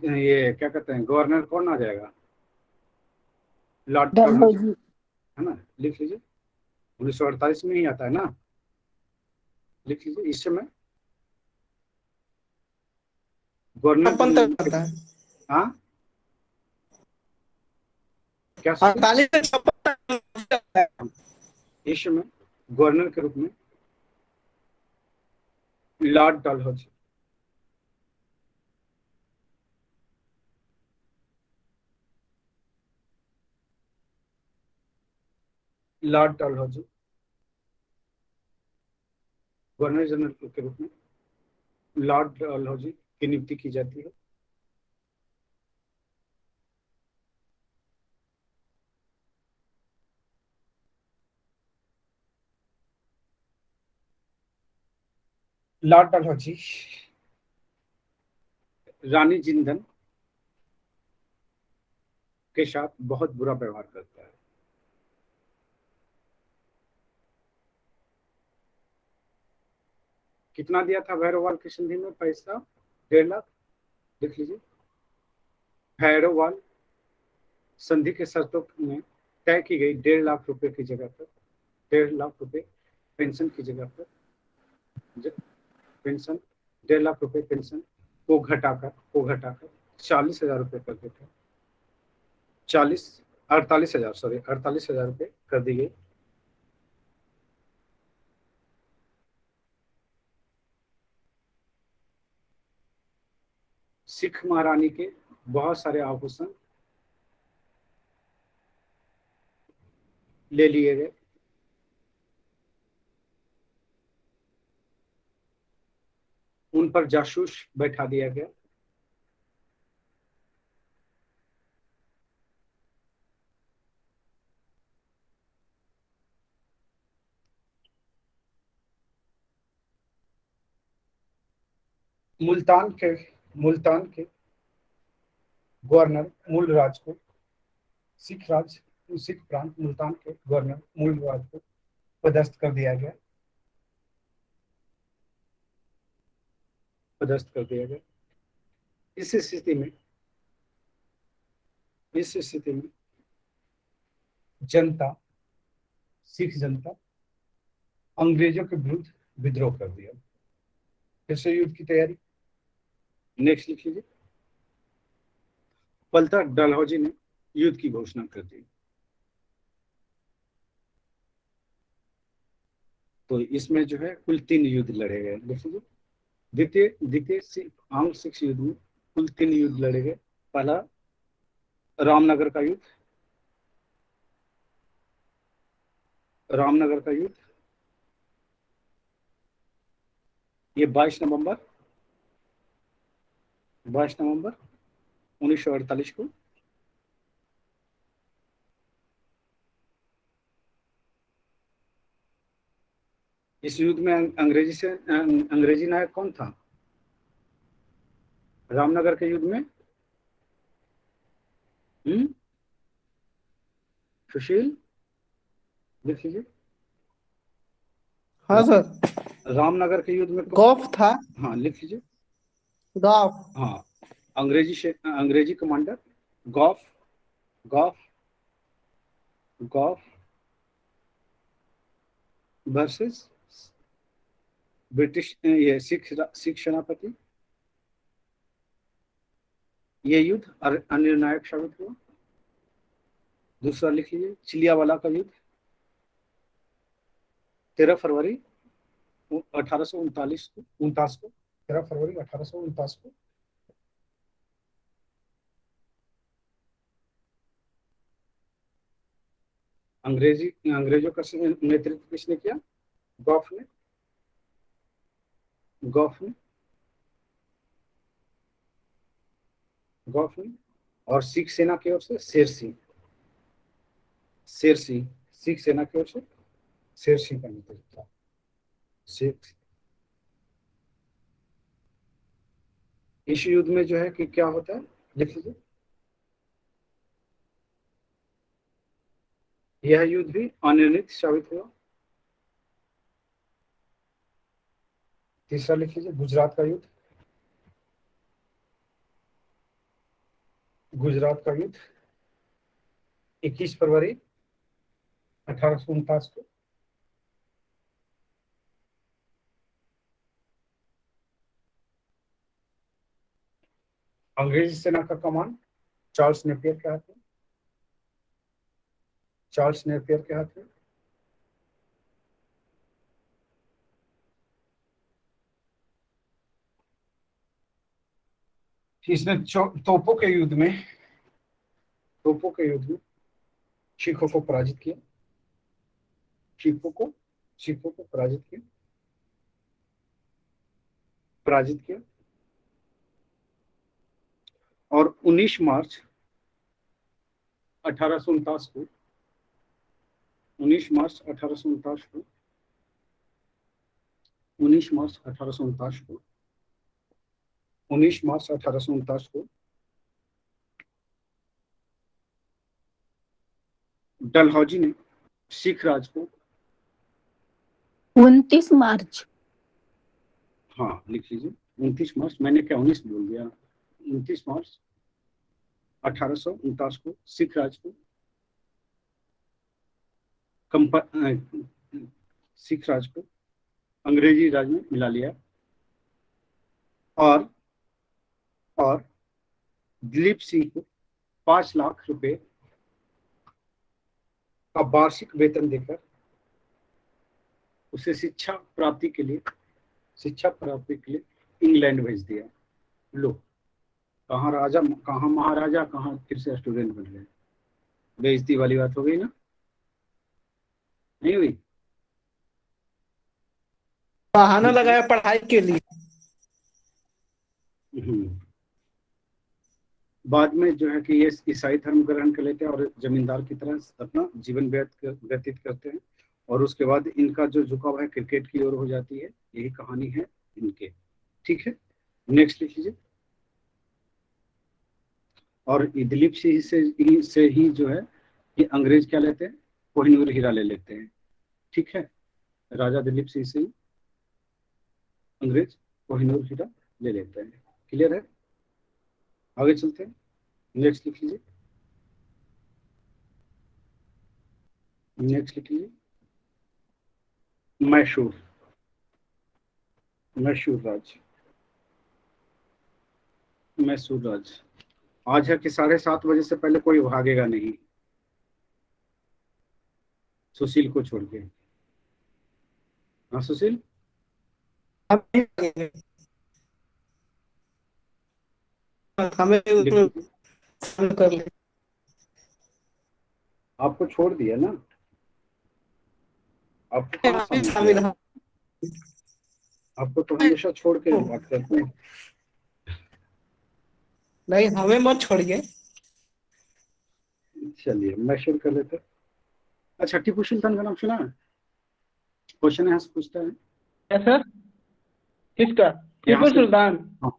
ये क्या कहते हैं, गवर्नर कौन आ जाएगा? लॉर्ड डलहौजी, है ना, लिख लीजिए। 1948 में ही आता है ना, लिख लीजिए। इस समय गवर्नर अपन तक आता है। हाँ क्या सोचे? 48 से 56 इस समय गवर्नर के रूप में Lord Dalhousie, Lord Dalhousie governor general के रूप में लॉर्ड डलहौजी की नियुक्ति की जाती है। लॉर्ड डलहौजी रानी जिंदन के साथ बहुत बुरा व्यवहार करता है। कितना दिया था भैरववाल की संधि में पैसा? 1.5 लाख, लिख लीजिए। भैरववाल संधि के शर्तों में तय की गई 1.5 लाख रुपए की जगह पर, 1.5 लाख रुपए पेंशन की जगह पर, पेंशन 1.5 लाख रुपए पेंशन को घटाकर 40,000 रुपए कर देते, 48,000 रुपए कर दी गई। सिख महारानी के बहुत सारे आभूषण ले लिए गए। उन पर जासूस बैठा दिया गया। मुल्तान के गवर्नर मूलराज को सिख प्रांत मुल्तान के गवर्नर मूलराज को पदस्थ कर दिया गया। इस स्थिति में सिख जनता अंग्रेजों के विरुद्ध विद्रोह कर दिया। फिर से युद्ध की तैयारी। नेक्स्ट लिख लीजिए। फलतः डलहौजी ने युद्ध की घोषणा कर दी। तो इसमें जो है कुल 3 युद्ध लड़े गए। लिख लीजिए। द्वितीय आंग्ल सिख युद्ध में कुल 3 युद्ध लड़े गए। पहला रामनगर का युद्ध, ये 22 नवंबर 1948 को। इस युद्ध में अंग्रेजी नायक कौन था? रामनगर के युद्ध में सुशील लिख लीजिए। हाँ सर। रामनगर के युद्ध में गॉफ था। हाँ लिख लीजिए। गॉफ। हाँ, अंग्रेजी कमांडर गॉफ वर्सेस ब्रिटिश ये सिख सेनापति। ये युद्ध अनिर्णायक साबित हुआ। दूसरा लिख लीजिए। चिलियावाला का युद्ध 13 फरवरी 1839 को 13 फरवरी 1849 को। अंग्रेजों का नेतृत्व किसने किया? गॉफ ने और सिख सेना की ओर से शेर सिंह सिख सेना की ओर से शेर सिंह का नेतृत्व था। इस युद्ध में जो है कि क्या होता है लिख लीजिए। यह युद्ध भी अनिर्णित साबित हुआ। तीसरा लिख लीजिए। गुजरात का युद्ध 21 फरवरी 1849 को। अंग्रेजी सेना का कमान चार्ल्स नेपियर के हाथ में। इसने तोपों के युद्ध में सिखों को पराजित किया। और 19 मार्च 1849 को 19 मार्च 1849 को डलहौजी ने सिख राज को 29 मार्च। हाँ लिख लीजिए। 29 मार्च, मैंने क्या 19 बोल दिया। 29 मार्च 1849 को सिख राज को अंग्रेजी राज में मिला लिया और दिलीप सिंह को 5 लाख रुपए का वार्षिक वेतन देकर उसे शिक्षा प्राप्ति के लिए इंग्लैंड भेज दिया। लो, कहाँ राजा, कहाँ महाराजा, कहाँ फिर से स्टूडेंट बन गए। बेइज्जती वाली बात हो गई ना, नहीं हुई? बहाना लगाया पढ़ाई के लिए। बाद में जो है कि ये ईसाई धर्म ग्रहण कर लेते हैं और जमींदार की तरह अपना जीवन व्यतीत करते हैं और उसके बाद इनका जो झुकाव है क्रिकेट की ओर हो जाती है। यही कहानी है इनके। ठीक है, नेक्स्ट लिख लीजिए। और इदलिब से ही जो है ये अंग्रेज क्या लेते हैं, कोहिनूर हीरा ले लेते हैं। ठीक है, राजा दिलीप सिंह से ही अंग्रेज कोहिनूर हीरा ले लेते हैं। क्लियर है, आगे चलते हैं। नेक्स्ट लिख लीजिए। नेक्स्ट लिख लीजिए, मैसूर। मैसूर राज, मैसूर राज। आज है कि 7:30 से पहले कोई भागेगा नहीं, सुशील को छोड़ के। हाँ सुशील, हमें लिख उसमें लीजिए। शामिल कर ले। आपको छोड़ दिया ना, आपको कहाँ हम भी शामिल शामिल किया? हैं। आपको तो हमेशा छोड़ के बात करते हैं। नहीं, हमें मत छोड़िए। चलिए मैसूर कर लेते हैं। अच्छा, टीपू सुल्तान का नाम सुना है? क्वेश्चन यहाँ से पूछता है। क्या सर? किसका? यहाँ टीपू से, सुल्तान? हाँ,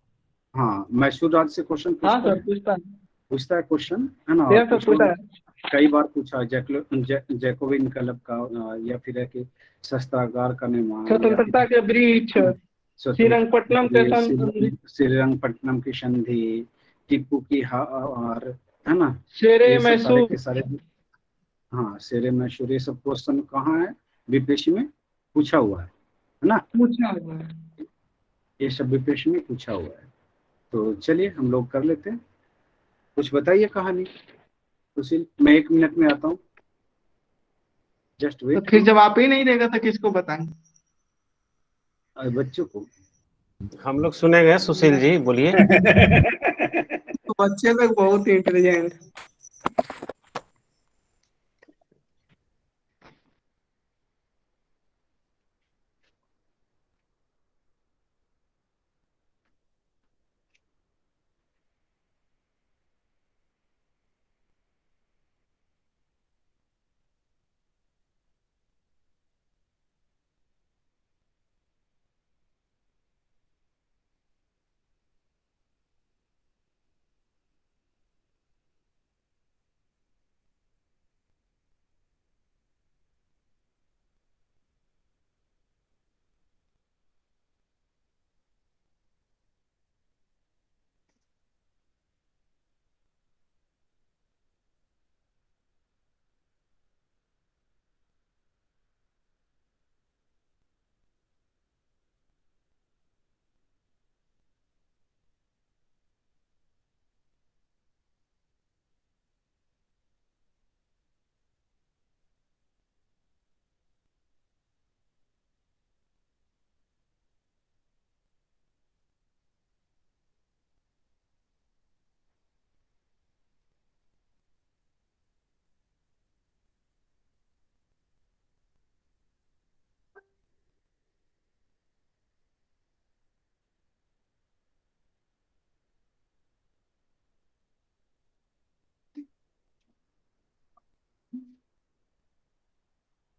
हाँ मैसूर राज से क्वेश्चन हाँ पूछता सर, है, पूछता है। पूछता है क्वेश्चन, है ना। और यह सब पूछा उसने है। कई बार पूछा है, जैकोबिन क्लब का, या फिर है कि शस्त्रागार का निर्माण, या स्वतंत्रता फिर के वृक्ष, श्रीरंगपट्टनम के संधि, श्रीरंगपट्टनम की संधि, टीपू की हार, है ना। शेरे ये सब सारे मैसूर। के सारे, हाँ शेरे मैसूर, ये सब क्वेश्चन कहाँ है, बीपीएससी में पूछा हुआ है ना। पूछा हुआ है। ये सब बीपीएससी में पूछा हुआ है। तो चलिए हम लोग कर लेते हैं। कुछ बताइए कहानी सुशील, मैं 1 मिनट में आता हूँ, जस्ट तो वेट। फिर जब आप ही नहीं देगा तो किसको बताएंगे? बच्चों को। हम लोग सुनेंगे सुशील जी, बोलिए। तो बच्चे लोग बहुत इंटेलिजेंट।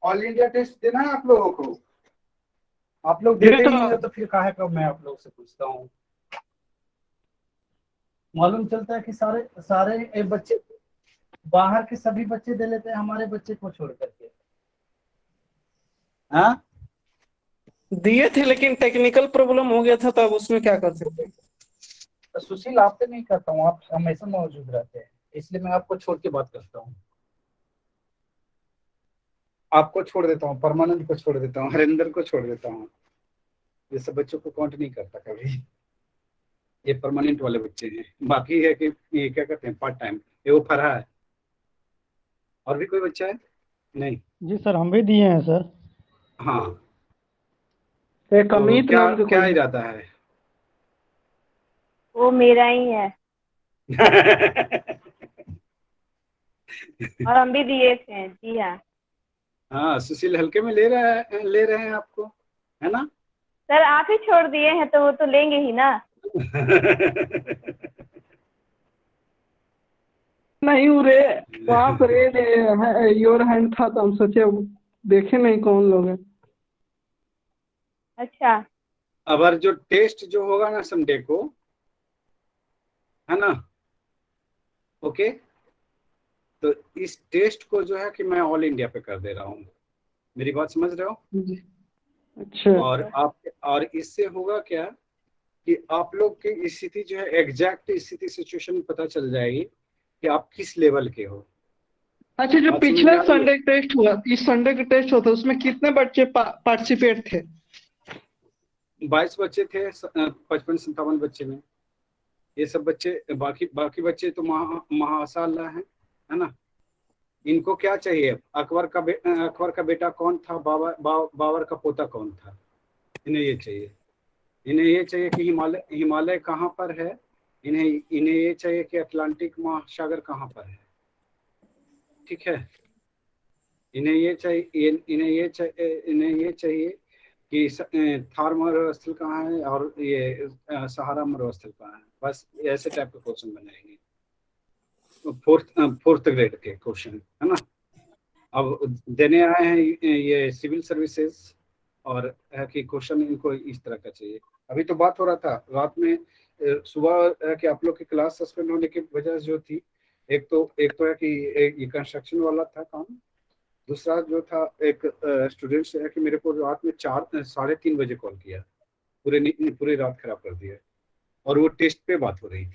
ऑल इंडिया टेस्ट देना है आप लोगों को, आप लोग ये देते ही तो नहीं हो, तो फिर काहे का मैं आप लोग से पूछता हूँ। मालूम चलता है कि सारे सारे बच्चे, बाहर के सभी बच्चे दे लेते हैं, हमारे बच्चे को छोड़ करके। हाँ, दिए थे लेकिन टेक्निकल प्रॉब्लम हो गया था, तब उसमें क्या कर सकते हैं? तो सुशील आपसे नहीं करता हूँ, आप हमेशा मौजूद रहते हैं, इसलिए मैं आपको छोड़ के बात करता हूँ। आपको छोड़ देता हूँ, परमानंद को छोड़ देता हूँ, हरिंदर को छोड़ देता हूँ। ये सब बच्चों को काउंट नहीं करता कभी, ये परमानेंट वाले बच्चे हैं। बाकी है कि ये क्या कहते हैं, पार्ट टाइम, ये वो फरहा है। और भी कोई बच्चा है? नहीं। जी सर, हम भी दिए हैं सर। हाँ, एक तो अमित क्या नाम के क्या कोई। इरादा है? वो मेरा ही है, और हम भी दिए थे। जी हाँ हाँ, सुशील हल्के में ले रहे हैं आपको, है ना। सर, आप ही छोड़ दिए हैं तो वो तो लेंगे ही ना। नहीं रे, वहाँ पर योर हैंड था तो हम सोचे देखे नहीं कौन लोग हैं। अच्छा, अगर जो टेस्ट जो होगा ना संडे को, है ना, ओके, तो इस टेस्ट को जो है कि मैं ऑल इंडिया पे कर दे रहा हूँ। मेरी बात समझ रहे हो? जी। अच्छा। और इससे होगा क्या कि आप लोग की स्थिति जो है, एग्जैक्ट स्थिति सिचुएशन पता चल जाएगी कि आप किस लेवल के हो। अच्छा, जो बात समझ में पिछला आ रही है? संडे टेस्ट हुआ, इस संडे का टेस्ट होता उसमें कितने बच्चे पार्टिसिपेट थे? 22 बच्चे थे, 55-57 बच्चे में। ये सब बच्चे, बाकी बच्चे तो माशाअल्लाह है ना। इनको क्या चाहिए? अकबर का बेटा कौन था, बाबर का पोता कौन था, इन्हें ये चाहिए। इन्हें ये चाहिए कि हिमालय कहाँ पर है, इन्हें ये चाहिए कि अटलांटिक महासागर कहाँ पर है, ठीक है। इन्हें ये चाहिए कि थार मरुस्थल कहाँ है और ये सहारा मरुस्थल कहाँ है। बस ऐसे टाइप के क्वेश्चन बनाएंगे, फोर्थ ग्रेड के क्वेश्चन, है ना। अब देने आए हैं ये सिविल सर्विसेज, और है कि क्वेश्चन इनको इस तरह का चाहिए। अभी तो बात हो रहा था रात में, सुबह कि आप लोग की क्लास सस्पेंड होने की वजह जो थी, एक तो है कि ये कंस्ट्रक्शन वाला था काम, दूसरा जो था एक स्टूडेंट है कि मेरे को रात में 3:30 बजे कॉल किया, पूरी रात खराब कर दिया। और वो टेस्ट पे बात हो रही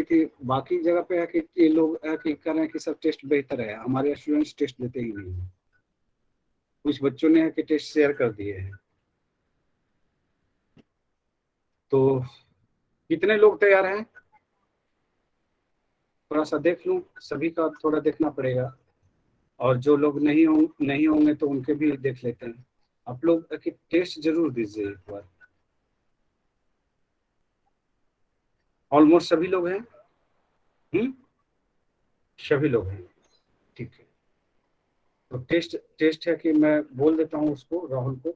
थी, बाकी जगह पे है कि ये लोग है कि कह रहे हैं कि सब टेस्ट बेहतर है, हमारे स्टूडेंट्स टेस्ट देते ही नहीं है। कुछ बच्चों ने है कि टेस्ट शेयर कर दिए हैं। तो कितने लोग तैयार हैं? थोड़ा सा देख लूं, सभी का थोड़ा देखना पड़ेगा, और जो लोग नहीं होंगे तो उनके भी देख लेते हैं। आप लोग कि टेस्ट जरूर दीजिए एक बार। ऑलमोस्ट सभी लोग हैं? सभी लोग हैं, ठीक है। तो टेस्ट है कि मैं बोल देता हूँ उसको, राहुल को,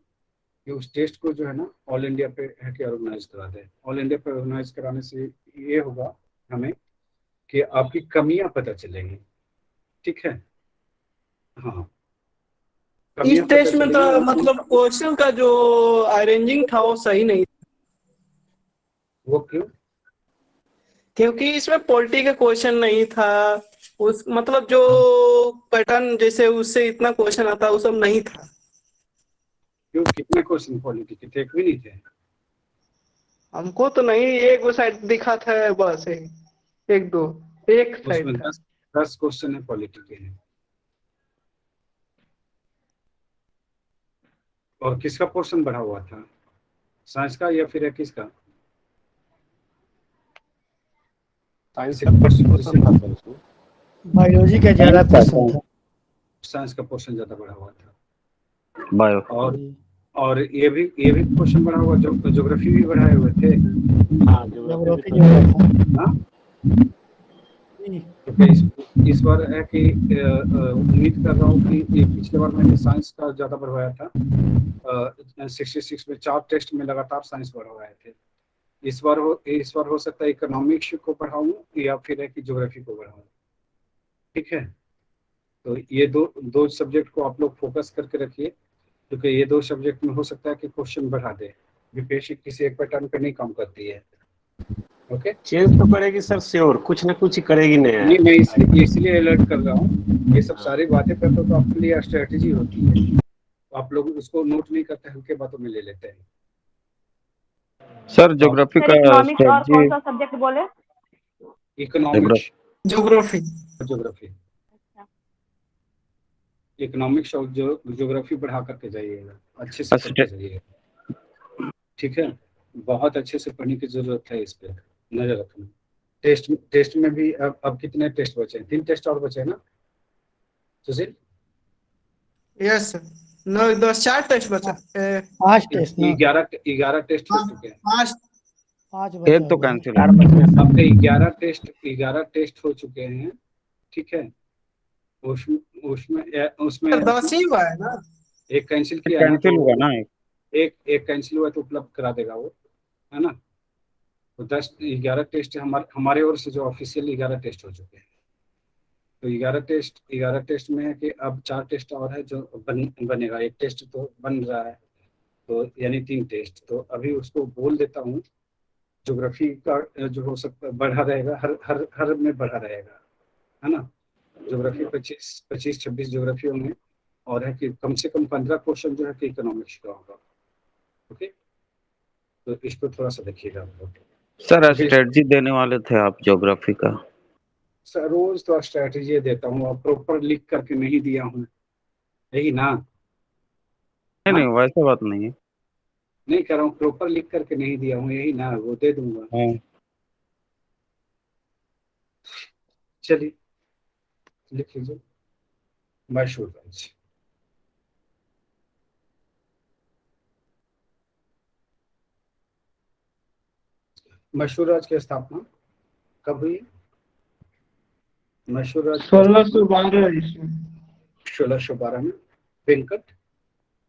कि उस टेस्ट को जो है ना ऑल इंडिया पे है कि ऑर्गेनाइज करा दे। ऑल इंडिया पे ऑर्गेनाइज कराने से ये होगा हमें कि आपकी कमियां पता चलेंगी, ठीक है। हाँ, इस टेस्ट में तो मतलब क्वेश्चन का जो अरेंजिंग था वो सही नहीं था। वो क्यों? क्योंकि इसमें पॉलिटी का क्वेश्चन नहीं था, उस मतलब जो पैटर्न जैसे उससे इतना क्वेश्चन आता वो सब नहीं था। क्यों, कितने क्वेश्चन पॉलिटी के थे? एक भी नहीं थे। हमको तो नहीं, एक वो साइड दिखा था बस, एक साइड उसमें था। 10 क्वेश्चन है पॉलिटी के हैं। और किसका पोर्शन बढ़ा हुआ था, साइंस का या फिर किसका? बायोलॉजी का ज्यादा क्वेश्चन था। साइंस का पोर्शन ज्यादा बढ़ा हुआ था। बायो और ये भी क्वेश्चन बढ़ा हुआ, ज्योग्राफी भी बढ़ाए हुए थे। हाँ, ज्योग्राफी ज्यादा था। क्योंकि इस बार है कि उम्मीद कर रहा हूँ कि ये पिछले बार मैंने साइंस का ज्यादा बढ़वाया था, 66 में 4 टेस्ट में लगातार साइंस बढ़वाए थे। इस बार हो सकता है इकोनॉमिक्स को बढ़ाऊं या फिर है कि ज्योग्राफी को बढ़ाऊं, ठीक है। तो ये दो सब्जेक्ट को आप लोग फोकस करके रखिए, क्योंकि ये 2 सब्जेक्ट में हो सकता है कि क्वेश्चन बढ़ा दे। यूपीएससी किसी एक पैटर्न पे नहीं काम करती है, ओके। चेंज तो करेगी सर, श्योर कुछ ना कुछ करेगी। नहीं, मैं इसलिए अलर्ट कर रहा हूँ। ये सब सारी बातें करते तो आपके लिए स्ट्रेटेजी होती है, आप लोग उसको नोट नहीं करते, हल्के बातों में ले लेते हैं। सर ज्योग्राफी का इकोनॉमिक्स और कौन सा सब्जेक्ट बोले? Economics, geography. इकोनॉमिक्स और ज्योग्राफी बढ़ा करके जाइएगा, अच्छे से पढ़ते जाइएगा, ठीक है। बहुत अच्छे से पढ़ने की जरूरत है, इस पे नजर रखना। टेस्ट में भी अब कितने टेस्ट बचे हैं? 3 टेस्ट और बचे हैं ना सुशील? यस सर, 9 10 4 टेस्ट बचा। 5 टेस्ट ना, 11 टेस्ट हो चुके हैं। 5 बचा एक तो हुआ है। कैंसिल। आपके 11 टेस्ट हो चुके हैं, ठीक है। उसमें 10 ही हुआ है ना, एक कैंसिल किया है ना, कैंसिल हुआ ना एक कैंसिल हुआ तो उपलब्ध करा देगा वो, है ना। तो 11 टेस्ट हमारे ओर से जो ऑफिशियल 11 टेस्ट हो चुके हैं। तो 11 टेस्ट में है कि अब 4 टेस्ट और है जो बनेगा। एक टेस्ट तो बन रहा है, तो यानी 3 टेस्ट। तो अभी उसको बोल देता हूँ। ज्योग्राफी का जो हो सकता बढ़ा रहेगा, हर हर हर में बढ़ा रहेगा, है ना। ज्योग्राफी 25-26 ज्योग्राफी होंगे, और है कि कम से कम 15 क्वेश्चन जो है कि इकोनॉमिक्स का होगा। ओके, तो इसको थोड़ा सा देखिएगा। सर स्ट्रेटजी देने वाले थे आप ज्योग्राफी का? सर रोज तो स्ट्रैटेजी देता हूँ, और प्रॉपर लिख करके नहीं दिया हूँ, यही ना। नहीं हाँ, नहीं, वैसे बात नहीं है। नहीं कह रहा हूँ, प्रॉपर लिख करके नहीं दिया हूँ, यही ना, वो दे दूंगा। हाँ। चलिए लिख लीजिए, मैसूर राज्य। मैसूर राज्य की स्थापना कब हुई? मैसूर राज्य की स्थापना 1612 ईस्वी। 1612 में वेंकट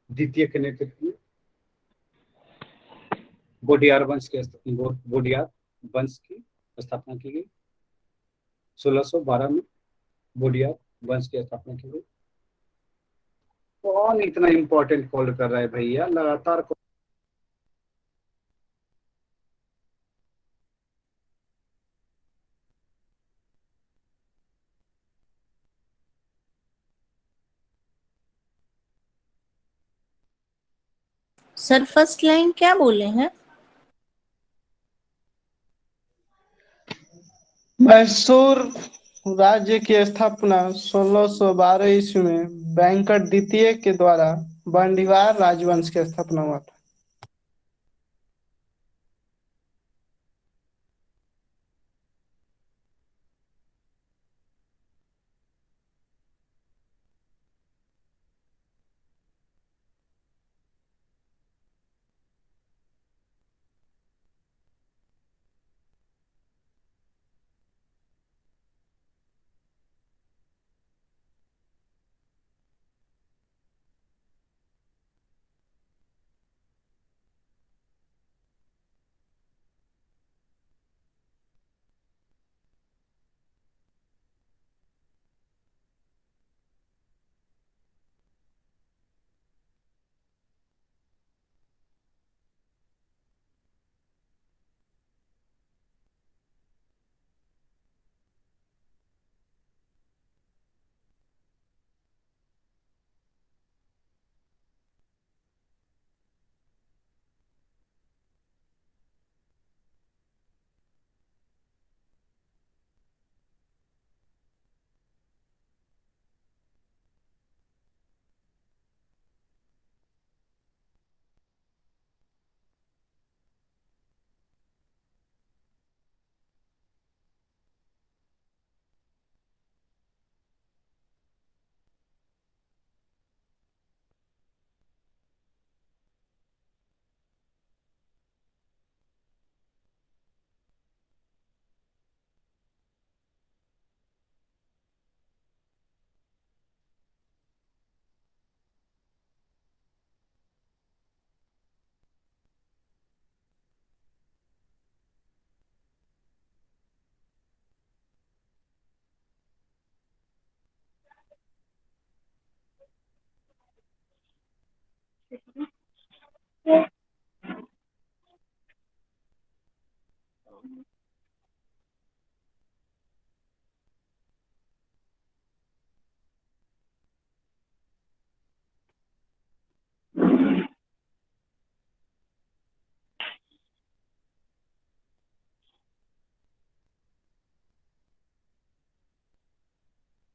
द्वितीय के नेतृत्व में बोडियार वंश बोडियार वंश की स्थापना की गई। 1612 में बोडियार वंश की स्थापना की गई। कौन इतना इंपॉर्टेंट कॉल कर रहा है भैया, लगातार सर फर्स्ट लाइन क्या बोले हैं? मैसूर राज्य की स्थापना 1612 ईस्वी में वेंकट द्वितीय के द्वारा बंडीवार राजवंश की स्थापना हुआ था।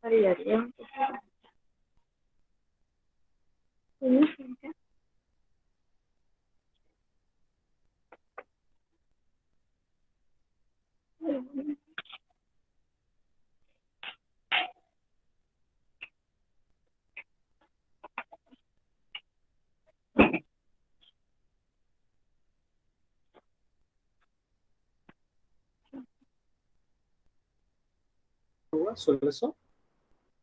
अरे यार ये हुआ 1600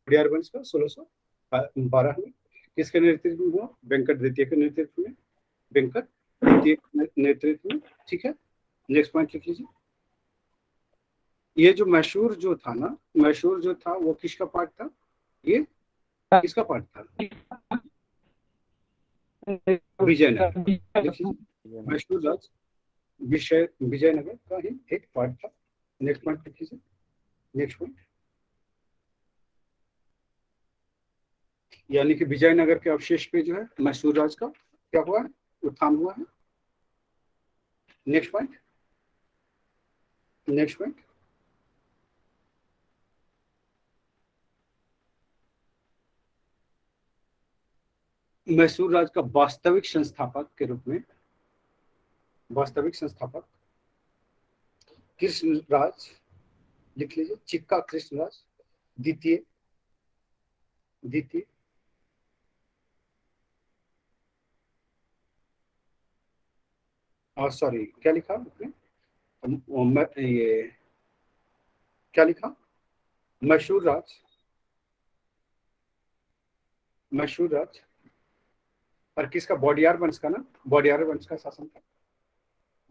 बोडियार वंश का 1612 में। किसके नेतृत्व में हुआ? वेंकट द्वितीय के नेतृत्व में। वेंकट द्वितीय के नेतृत्व में, ठीक है। नेक्स्ट पॉइंट लिख लीजिए। ये जो मैसूर जो था ना, मैसूर जो था वो किसका पार्ट था? ये किसका पार्ट था? विजयनगर, देखिए मैसूर राज विजयनगर का ही एक पार्ट था। नेक्स्ट पॉइंट लिखिए, नेक्स्ट पॉइंट, यानी कि विजयनगर के अवशेष पे जो है मैसूर राज का क्या हुआ है, उत्थान हुआ है। Next point, next point, Mysore Raj का वास्तविक संस्थापक के रूप में, वास्तविक संस्थापक कृष्णराज, लिख लीजिए, चिक्का कृष्णराज द्वितीय, द्वितीय, और सॉरी क्या लिखा आपने, ये क्या लिखा, मैसूर राज, मैसूर राज और किसका, बौडियार वंश का ना, बौडियार वंश का शासन था,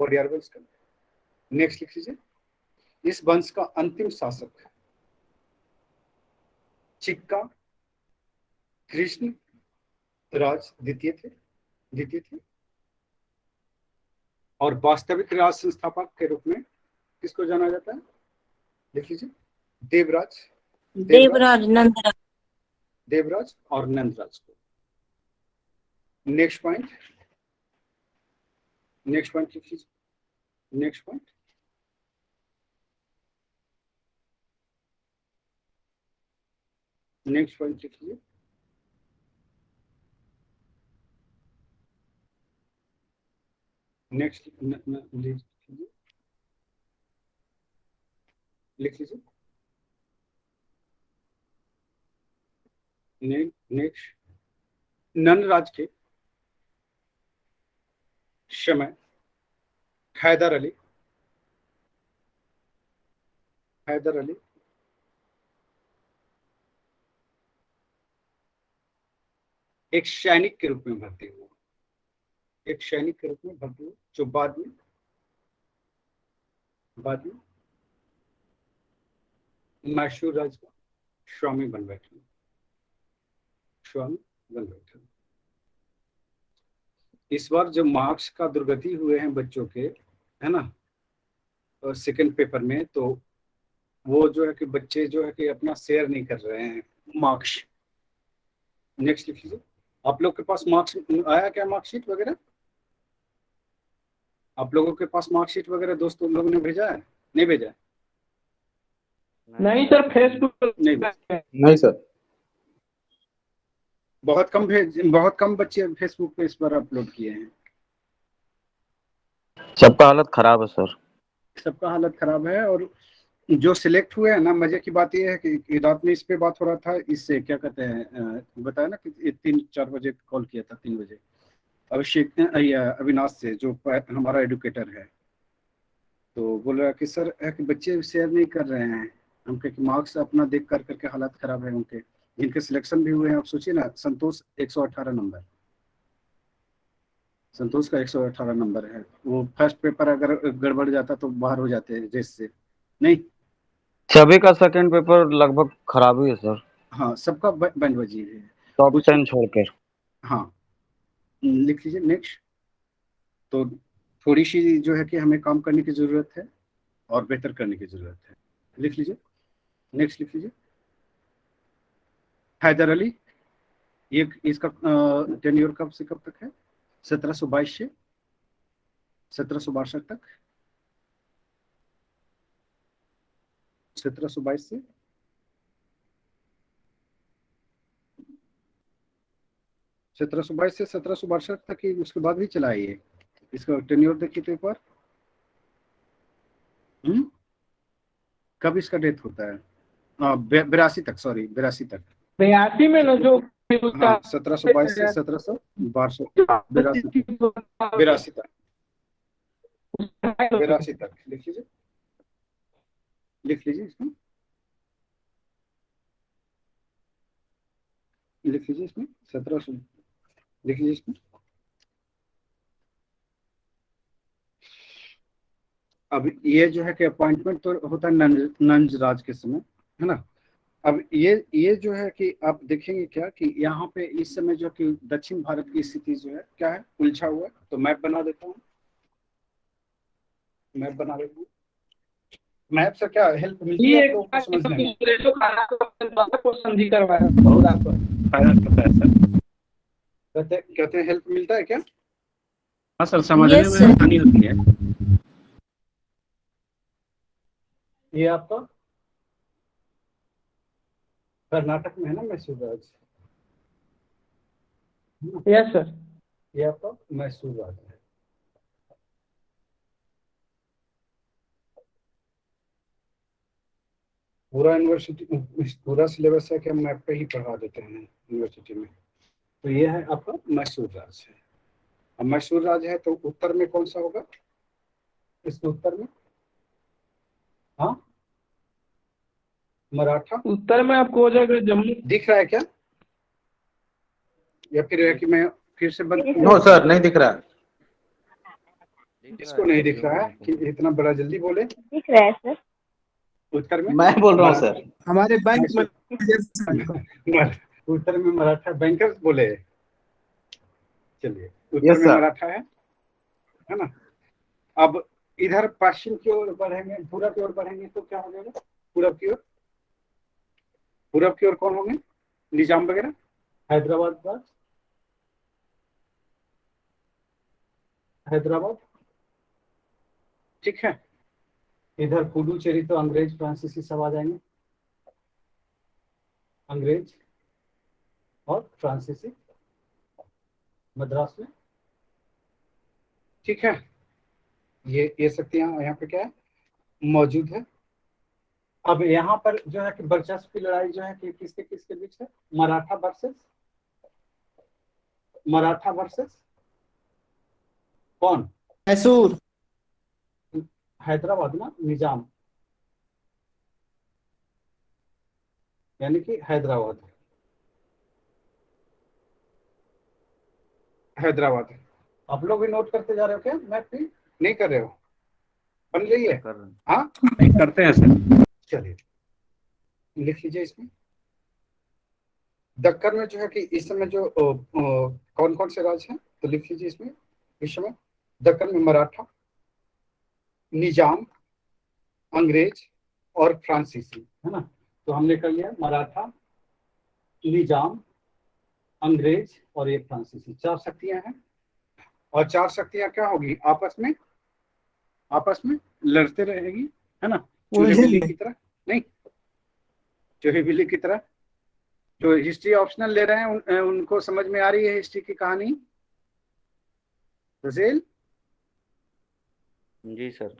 बौडियार वंश का। नेक्स्ट लिख लीजिए, इस वंश का अंतिम शासक चिक्का कृष्ण राज द्वितीय थे, द्वितीय थे। और वास्तविक राज संस्थापक के रूप में किसको जाना जाता है, लिख लीजिए, देवराज, देवराज नंदराज, देवराज और नंदराज को। नेक्स्ट पॉइंट, नेक्स्ट पॉइंट लिख लीजिए, नेक्स्ट पॉइंट, नेक्स्ट पॉइंट लिख लीजिए, नेक्स्ट लिख लीजिए, नेक्स्ट, नंदराज के समय हैदर अली, हैदर अली एक सैनिक के रूप में भर्ती हुआ, एक सैनिक के रूप में भर्ती हुआ, जो बाद में मैसूर राज का स्वामी बन बैठे, स्वामी बन बैठे। इस बार जो मार्क्स का दुर्गति हुए हैं बच्चों के, है ना, सेकंड पेपर में, तो वो जो है कि बच्चे जो है कि अपना शेयर नहीं कर रहे हैं मार्क्स। नेक्स्ट लिख लीजिए, आप लोग के पास मार्क्स आया क्या, मार्कशीट वगैरह, आप लोगों के पास मार्कशीट वगैरह दोस्तों लोगों ने भेजा है, नहीं भेजा है? नहीं सर, फेसबुक नहीं सर, बहुत कम बच्चे फेसबुक पे इस बार अपलोड किए हैं। सबका हालत खराब है सर। सबका हालत खराब है। और जो सिलेक्ट हुए हैं ना, मजे की बात यह है कि रात में इस पे बात हो रहा था, इससे क्या कहते हैं, बताया ना कि 3-4 बजे कॉल किया था, 3 बजे अभिषेक अविनाश से, जो हमारा एडुकेटर है, तो बोल रहा कि सर है कि बच्चे शेयर नहीं कर रहे हैं। हम कहे कि मार्क्स अपना देख कर करके हालत खराब है उनके, जिनके सिलेक्शन भी हुए हैं। आप सोचिए ना, संतोष 118 नंबर, संतोष का 118 नंबर है। वो फर्स्ट पेपर अगर गड़बड़ जाता तो बाहर हो जाते हैं रेस से, नहीं सभी का सेकंड पेपर लगभग खराब ही है सर। हाँ, सबका बैंडबाजी है, टॉप कुछ 10 छोड़कर। हाँ, लिख लीजिए नेक्स्ट। तो थोड़ी सी जो है कि हमें काम करने की जरूरत है और बेहतर करने की जरूरत है। लिख लीजिए नेक्स्ट, लिख लीजिए, हैदर अली, ये इसका टेन्योर कब से कब तक है, 1722 से 1762 तक, 1722 से 1762 तक ही, उसके बाद भी चला है ये। इसका टेन्योर देखिए तो एक बार, कब इसका डेथ होता है, 82 तक, सॉरी 82 तक, 82 में ना जो हाँ 1722 से 1762, 82 तक, 82 तक लिख लीजिए, लिख लीजिए इसमें, लिख लीजिए इसमें 1700, लिख लीजिए इसमें। अब ये जो है कि अपॉइंटमेंट तो होता है नंज राज के समय, है ना, अब ये जो है कि आप देखेंगे क्या कि यहाँ पे इस समय जो कि दक्षिण भारत की स्थिति जो है क्या है, उलझा हुआ है। तो मैप बना देता हूँ, मैप बना देता हूँ। मैप से क्या हेल्प मिलती है आप लोगों को समझने में? को संधि करवाया बहुत आपको फायदा करता है सर। कहते हैं हेल्प मिलता है क्या? हाँ सर, समझने Yes, में sir. आसानी होती है। ये आपका कर्नाटक में है ना मैसूर राज्य? Yes sir. ये आपका मैसूर राज्य है। पूरा यूनिवर्सिटी, पूरा सिलेबस है कि हम मैप पे ही पढ़ा देते हैं यूनिवर्सिटी में। तो ये है आपका मैसूर राज्य है। अब मैसूर राज्य है तो उत्तर में कौन सा होगा इसके उत्तर में? हाँ, मराठा उत्तर में आपको हो जाएगा जम्मू। दिख रहा है क्या, या फिर है कि मैं फिर से बंद? नो सर, नहीं दिख रहा। इसको नहीं दिख रहा है कि इतना बड़ा जल्दी बोले? दिख रहा है सर। उत्तर में मैं बोल रहा हूँ सर। हमारे बैंक में उत्तर में मराठा बैंकर्स बोले। चलिए, उत्तर Yes, में sir. मराठा है ना। अब इधर पश्चिम की ओर बढ़ेंगे, पूरब की ओर बढ़ेंगे तो क्या हो जाएगा? पूरब की ओर, पूरब की ओर कौन होंगे? निजाम वगैरह, हैदराबाद का, हैदराबाद, ठीक है। इधर पुडुचेरी तो अंग्रेज फ्रांसीसी सब आ जाएंगे, अंग्रेज और फ्रांसीसी मद्रास में, ठीक है। ये शक्तियां यहाँ पे क्या है, मौजूद है। अब यहाँ पर जो है कि वर्चस्व की लड़ाई जो है कि किसके किसके बीच है? मराठा वर्सेस कौन? मैसूर। हैदराबाद ना, निजाम, यानी कि हैदराबाद, हैदराबाद। आप लोग भी नोट करते जा रहे हो क्या? मैप भी नहीं कर रहे हो? बन रही है? हाँ, नहीं करते हैं सर। चलिए लिख लीजिए इसमें। दक्कन में जो है कि इस समय जो कौन कौन से राज्य हैं तो लिख लीजिए इसमें। विश्व में दक्कन में मराठा, निजाम, अंग्रेज और फ्रांसीसी, है ना। तो हमने कर लिया मराठा, निजाम, अंग्रेज और ये फ्रांसीसी, 4 शक्तियां हैं। और 4 शक्तियां क्या होगी? आपस में लड़ते रहेगी, है ना, चूहे बिल्ली की तरह। नहीं, चूहे बिल्ली की तरह। जो हिस्ट्री ऑप्शनल ले रहे हैं उनको समझ में आ रही है हिस्ट्री की कहानी? रसेल, जी सर।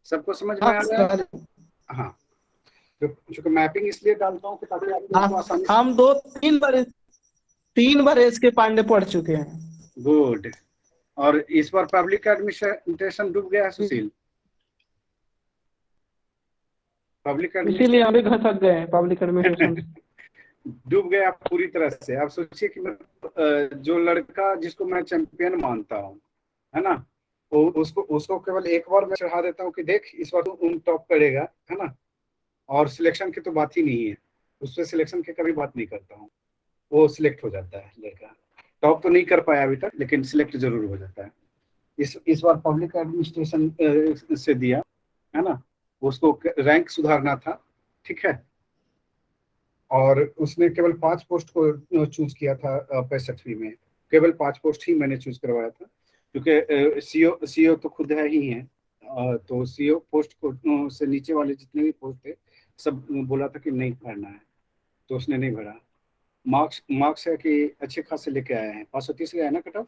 सबको समझ में आ रहा है? हाँ, क्योंकि मैपिंग इसलिए डालता हूँ कि ताकि आप लोगों को आसानी से। हम 3 बार एस के पांडे पढ़ चुके हैं। गुड। और इस बार पब्लिक एडमिनिस्ट्रेशन डूब गया है सुशील, पब्लिक इसीलिए हम भी घसक गए हैं पब्लिक एडमिनिस्ट्रेशन। डूब गया पूरी तरह से। आप सोचिए कि जो लड़का जिसको मैं चैंपियन मानता हूँ, है ना, उसको केवल एक बार मैं चढ़ा देता हूँ कि देख इस बार तुम टॉप करेगा, है ना। और सिलेक्शन की तो बात ही नहीं है, उससे सिलेक्शन की कभी बात नहीं करता हूँ। वो सिलेक्ट हो जाता है लड़का। टॉप तो नहीं कर पाया अभी तक, लेकिन सिलेक्ट जरूर हो जाता है। इस बार पब्लिक एडमिनिस्ट्रेशन से दिया, है ना, उसको रैंक सुधारना था, ठीक है। और उसने केवल 5 पोस्ट को चूज किया था 65वीं में। केवल 5 पोस्ट ही मैंने चूज करवाया था, क्योंकि सीओ तो खुद है ही है। तो सीओ पोस्ट को से नीचे वाले जितने भी पोस्ट थे सब बोला था कि नहीं भरना है, तो उसने नहीं भरा। मार्क्स है कि अच्छे खासे लेके आए हैं, 530 गया है ना कट ऑफ,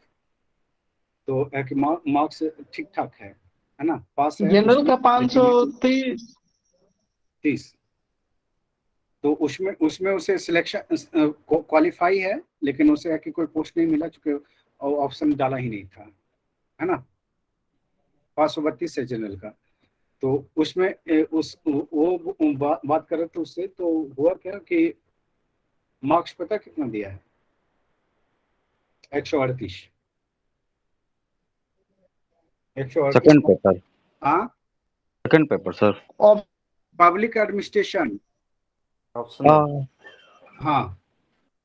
तो है कि मार्क्स ठीक ठाक है ना, पास है जनरल का 530। तो उसमें उसे सिलेक्शन क्वालिफाई है, लेकिन उसे है कि कोई पोस्ट नहीं मिला, चूंकि ऑप्शन डाला ही नहीं था, है ना। 532 है जनरल का। तो उसमें बात करें तो उससे तो हुआ क्या कि मार्क्स पता कितना दिया है? 138। Second paper. हाँ, second paper sir. Public administration option हाँ,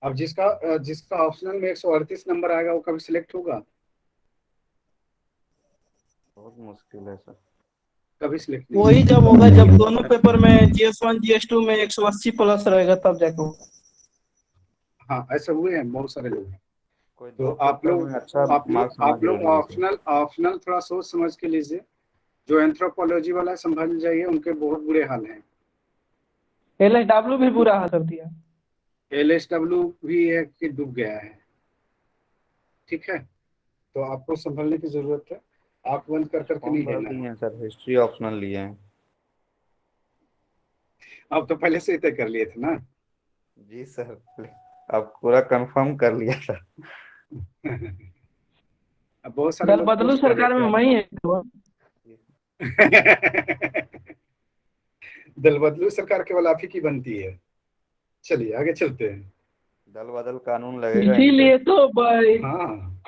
अब जिसका ऑप्शनल में 138 नंबर आएगा वो कभी सिलेक्ट होगा? बहुत मुश्किल है सर। कभी सिलेक्ट नहीं वही होगा। जब होगा जब दोनों पेपर में GS1 GS2 में 180 प्लस रहेगा तब जाके होगा। हाँ, ऐसे हुए हैं, बहुत सारे लोग हैं। कोई तो दो पेपर में अच्छा मार्क्स ना आप लोग जोड़ लीजिए सर। ऑप्शनल थोड़ा सोच समझ के लीजिए। जो एंथ्रोपोलॉजी वाला है, संभल जाइए, उनके बहुत बुरे हाल हैं। LSW भी बुरा हाल कर दिया। LSW भी है कि डूब गया है। ठीक है, तो आपको संभलने की जरूरत है। आप बंद कर करके फॉर्म नहीं भर लेना दिए है। हैं सर, हिस्ट्री ऑप्शनल लिए हैं। आप तो पहले से ही तय कर लिए थे ना। जी सर, अब पूरा कंफर्म कर लिया सर। अब बहुत सारे दल लोग बदलू पोस्ट कर रहे सरकार में थे मैं ही है तो। दल बदलू सरकार केवल आप ही की बनती है। चलिए आगे चलते हैं। दल बदल कानून लगेगा इन पे। इसीलिए तो भाई हाँ,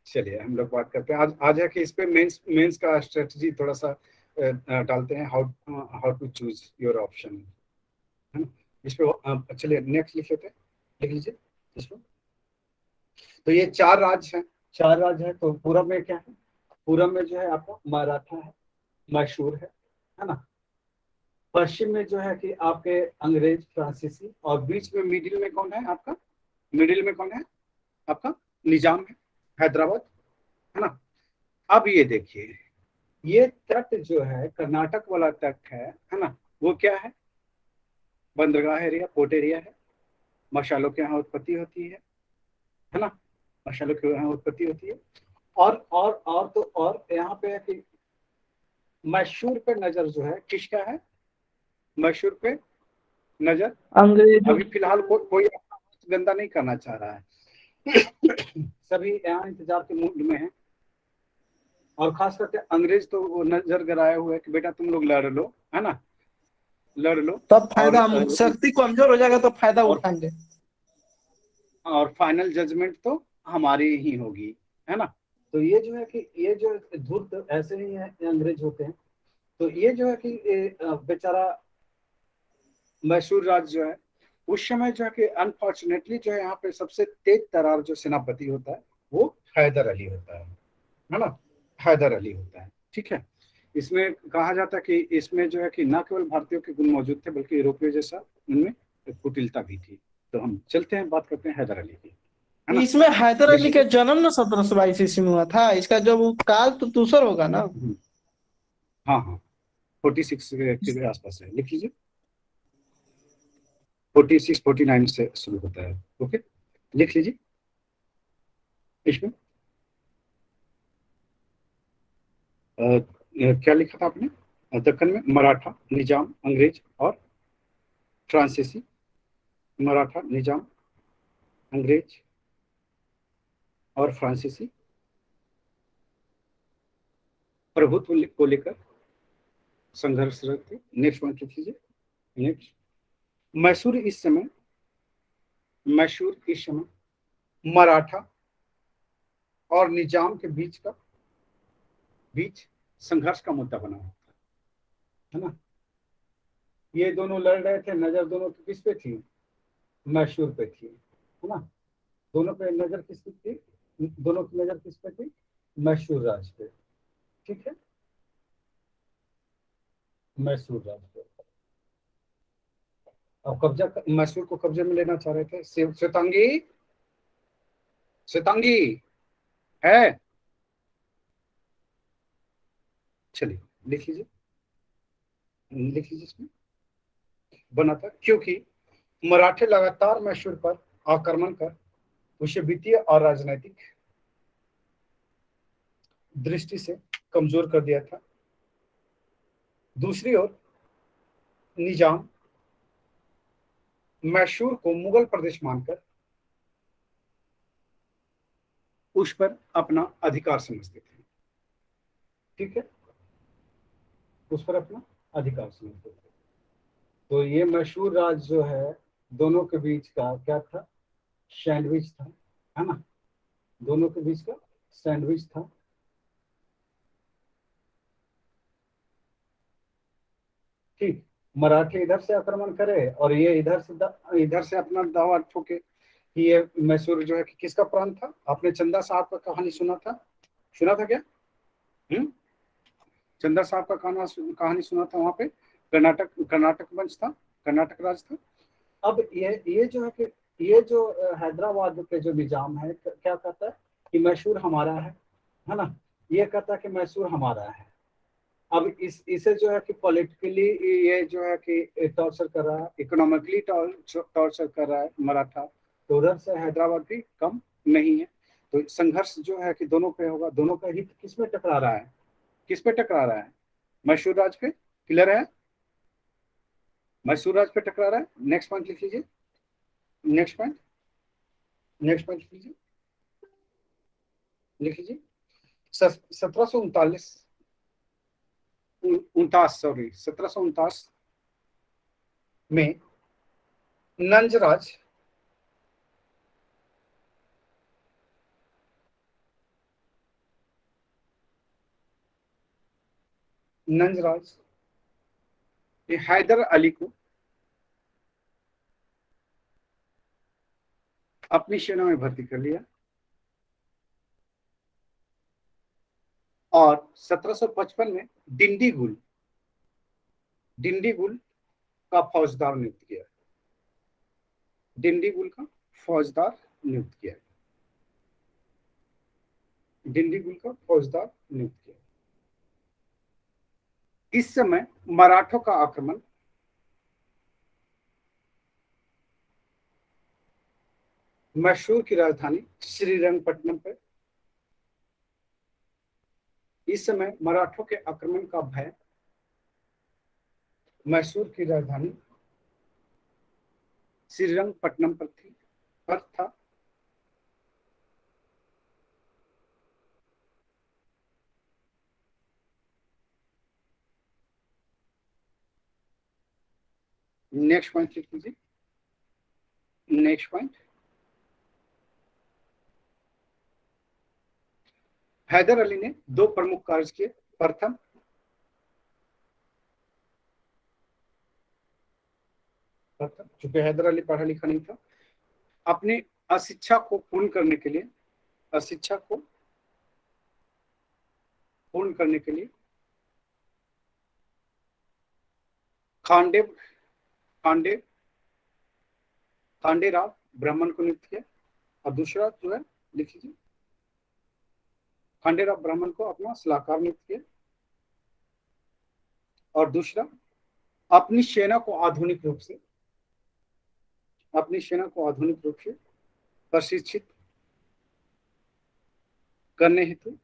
चलिए हम लोग बात करते हैं। आज है कि इस पे मेंस का स्ट्रेटजी थोड़ा सा डालते हैं। How to choose your option, है ना। इस पे चलिए नेक्स्ट लिख लेते हैं। लिख लीजिए इसको। तो ये 4 राज्य हैं। 4 राज्य है, तो पूरब में क्या है? पूरब में जो है आपका मराठा है, मैसूर है ना। पश्चिम में जो है कि आपके अंग्रेज, फ्रांसीसी, और बीच में मिडिल में कौन है आपका? मिडिल में कौन है आपका? निजाम है, हैदराबाद, है ना। अब ये देखिए, ये तट जो है कर्नाटक वाला तट है ना, वो क्या है? बंदरगाह एरिया, पोर्ट एरिया है। मसालों के यहाँ उत्पत्ति होती है ना। मसालों के यहाँ उत्पत्ति होती है। और तो और यहाँ पे है कि मैसूर पे नजर जो है किसका है? मैसूर पे नजर अंग्रेजों अभी फिलहाल कोई अपना हाथ गंदा नहीं करना चाह रहा है। सभी यहाँ इंतजार के मूड में है। और खास करके अंग्रेज तो वो नजर गड़ाए हुए कि बेटा तुम लोग लड़ लो, है ना, लड़ लो। तब और फायदा, शक्ति कमजोर हो जाएगा तो फायदा और, उठाएंगे। और फाइनल जजमेंट तो हमारी ही होगी, है ना। तो ये जो है कि ये जो धूर्त ऐसे ही है, अंग्रेज होते हैं। तो ये जो है कि बेचारा मैसूर राज्य जो है, उस समय जो है कि अनफॉर्चुनेटली जो है यहाँ पे सबसे तेज तर्रार जो सेनापति होता है वो हैदर अली होता है ना। हैदर अली होता है, ठीक है। इसमें कहा जाता है कि इसमें जो है कि न केवल भारतीयों के गुण मौजूद थे बल्कि यूरोपियों जैसा उनमें कुटिलता भी थी। तो हम चलते हैं, बात करते हैं हैदर अली की, है ना। इसमें हैदर लिख अली का लीजिए। जन्म ना 1722 ईस्वी में हुआ था। इसका जब वो काल तो दूसर होगा ना। हाँ हाँ, 46 के आसपास है। लिख लीजिए, 46-49 से शुरू होता है। ओके, लिख लीजिए। इसमें क्या लिखा था आपने? दक्कन में मराठा, निजाम, अंग्रेज और फ्रांसीसी। मराठा, निजाम, अंग्रेज और फ्रांसीसी प्रभुत्व को लेकर संघर्षरत थे। नेक्स्ट पॉइंट लिख लीजिए। नेक्स्ट, मैसूर इस समय मराठा और निजाम के बीच संघर्ष का मुद्दा बना हुआ है ना। ये दोनों लड़ रहे थे, नजर दोनों की किस पे थी? मैसूर पे थी, है ना। दोनों पे नजर किस पे थी? दोनों की नजर किस पे थी? मैसूर राज्य पे, ठीक है, मैसूर राज्य पे। और मैसूर को कब्जे में लेना चाह रहे थे। श्वेतांगी है। चलिए लिख लीजिए, लिख लीजिए। इसमें बना था क्योंकि मराठे लगातार मैसूर पर आक्रमण कर उसे वित्तीय और राजनीतिक दृष्टि से कमजोर कर दिया था। दूसरी ओर निजाम मैसूर को मुगल प्रदेश मानकर उस पर अपना अधिकार समझते थे, ठीक है, उस पर अपना अधिकार समझते थे। तो ये मैसूर राज्य जो है दोनों के बीच का क्या था? सैंडविच था, है ना। दोनों के बीच का सैंडविच था। ठीक, मराठी इधर से आक्रमण करे और ये इधर से अपना दावा ठोके कि ये मैसूर जो है कि किसका प्रांत था। आपने चंदा साहब का कहानी सुना था क्या? चंदा साहब का कहानी सुना था। वहां पे कर्नाटक वंश था, कर्नाटक राज था। अब ये जो है कि ये जो हैदराबाद के जो निजाम है क्या कहता है कि मैसूर हमारा है ना। ये कहता है कि मैसूर हमारा है। अब इसे जो है कि पॉलिटिकली ये जो है कि टॉर्चर कर रहा है, इकोनॉमिकली टॉर्चर कर रहा है मराठा, तो उधर से हैदराबाद भी कम नहीं है। तो संघर्ष जो है कि दोनों पे होगा। दोनों का हित किस में टकरा रहा है? किस पे टकरा रहा है? मैसूर राज पे। क्लियर है? मैसूर राज पे टकरा रहा है। नेक्स्ट पॉइंट लिख लीजिए। नेक्स्ट पॉइंट लिख लीजिए। 1749 में नंजराज ने हैदर अली को अपनी सेना में भर्ती कर लिया और 1755 में डिंडीगुल का फौजदार नियुक्त किया। डिंडीगुल का फौजदार नियुक्त किया। इस समय मराठों का आक्रमण मैसूर की राजधानी श्रीरंगपट्टनम पर। इस समय मराठों के आक्रमण का भय मैसूर की राजधानी श्रीरंगपट्टनम पर था। नेक्स्ट पॉइंट लिख लीजिए। नेक्स्ट पॉइंट, हैदर अली ने दो प्रमुख कार्य किए। प्रथम, चूंकि हैदर अली पढ़ा लिखा नहीं था, अपनी अशिक्षा को पूर्ण करने के लिए खांडेराव ब्राह्मण को नियुक्त किया। और दूसरा जो है लिख लीजिए, खांडेराव ब्राह्मण को अपना सलाहकार नियुक्त किया। और दूसरा, अपनी सेना को आधुनिक रूप से प्रशिक्षित करने हेतु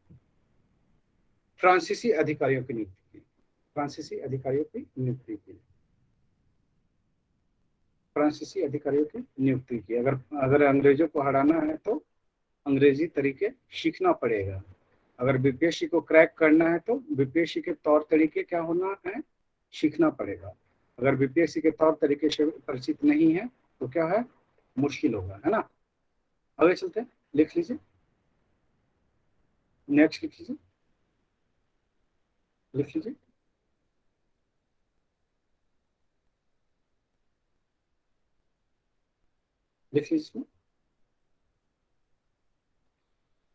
फ्रांसीसी अधिकारियों की नियुक्ति की। अगर अंग्रेजों को हराना है तो अंग्रेजी तरीके सीखना पड़ेगा। अगर बीपीएससी को क्रैक करना है तो बीपीएससी के तौर तरीके क्या होना है, सीखना पड़ेगा। अगर बीपीएससी के तौर तरीके से परिचित नहीं है तो क्या है, मुश्किल होगा, है ना। आगे चलते हैं, लिख लीजिए। नेक्स्ट लिख लीजिए।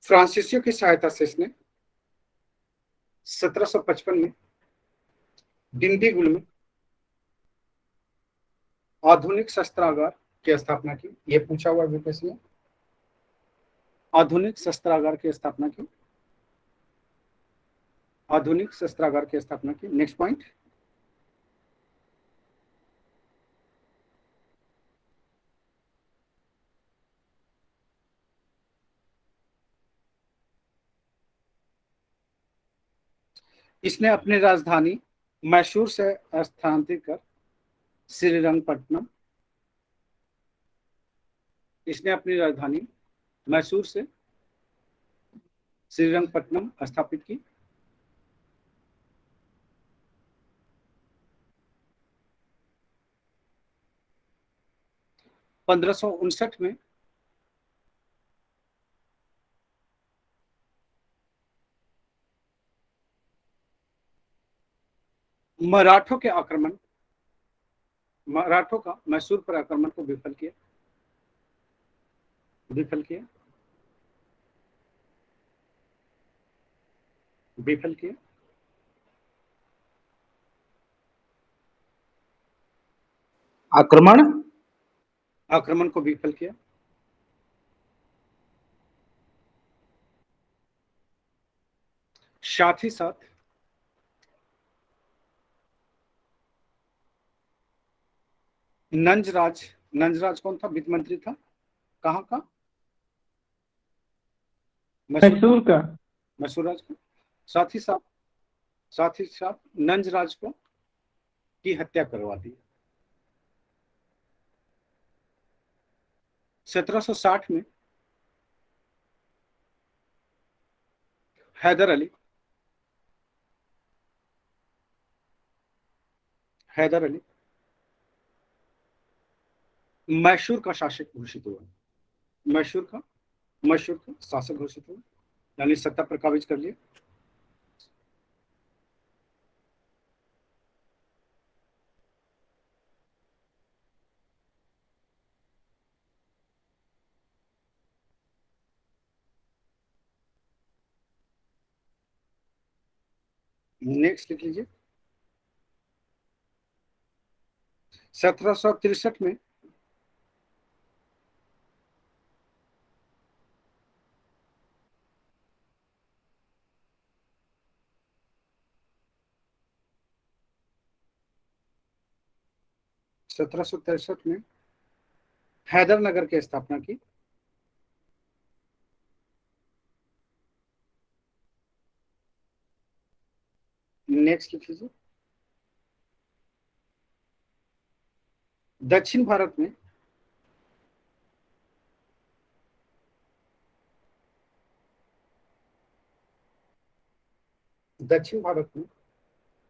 फ्रांसीसियों की सहायता से इसने 1755 में डिंडीगुल में आधुनिक शस्त्रागार की स्थापना की। यह पूछा हुआ बीपीएससी में। आधुनिक शस्त्रागार की स्थापना की। नेक्स्ट पॉइंट, इसने अपनी राजधानी मैसूर से स्थानांतरित कर श्रीरंगपट्टनम स्थापित की। (1559) में मराठों के आक्रमण मराठों का मैसूर पर आक्रमण को विफल किया, विफल किया, विफल किया। आक्रमण आक्रमण को विफल किया। साथ ही साथ नंजराज, नंजराज कौन था? वित्त मंत्री था। कहाँ का? मैसूर का। मैसूर राज का। साथ ही साथ नंजराज को की हत्या करवा दी। 1760 में हैदर अली, हैदर अली मैसूर का शासक घोषित हुआ। मैसूर का शासक घोषित हुआ, यानी सत्ता पर काबिज कर लिया। नेक्स्ट लिख लीजिए। 1763 में में हैदर नगर की स्थापना की। नेक्स्ट लिख लीजिए। दक्षिण भारत में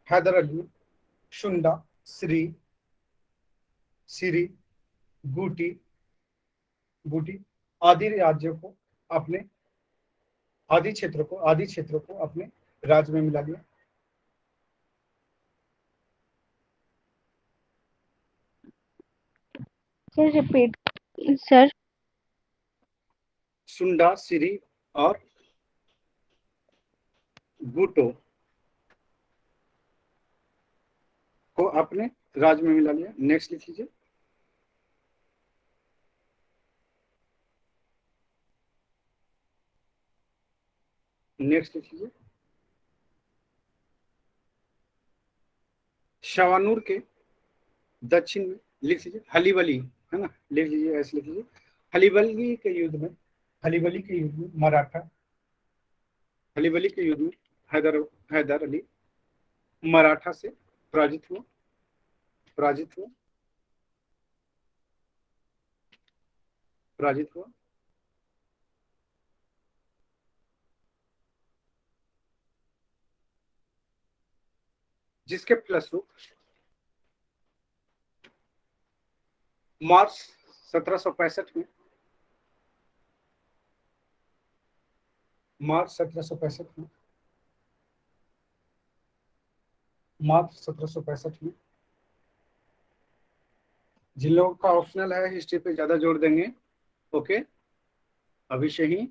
हैदर अली ने शुंडा, सिरी, गुटी आदि राज्यों को अपने आदि क्षेत्रों को अपने राज्य में मिला लिया। Sir repeat sir. शुंडा, सिरी और गुटो को अपने राज्य में मिला लिया। नेक्स्ट लिख लीजिए। नेक्स्ट लिख लीजिए। शावानूर के दक्षिण में लिख लीजिए हलीवली, है ना, लिख लीजिए, ऐसे लिख लीजिए। हलीवली के युद्ध में हैदर अली मराठा से पराजित हुआ। जिसके फलस्वरूप मार्च 1765 में जिन लोगों का ऑप्शनल है हिस्ट्री पे ज्यादा जोर देंगे, ओके, अभी से ही,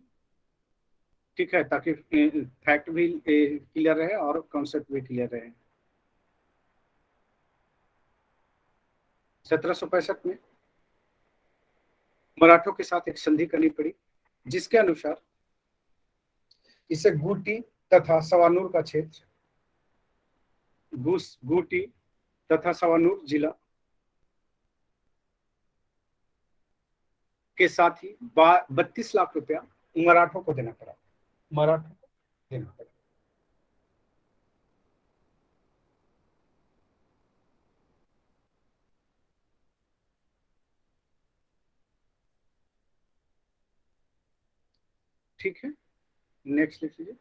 ठीक है, ताकि फैक्ट भी क्लियर रहे और कॉन्सेप्ट भी क्लियर रहे। 1765 में मराठों के साथ एक संधि करनी पड़ी, जिसके अनुसार इसे गुटी तथा सवानूर का क्षेत्र, गुटी तथा सवानूर जिला के साथ ही 32 लाख रुपया मराठों को देना पड़ा। ठीक है, नेक्स्ट लिख लीजिए।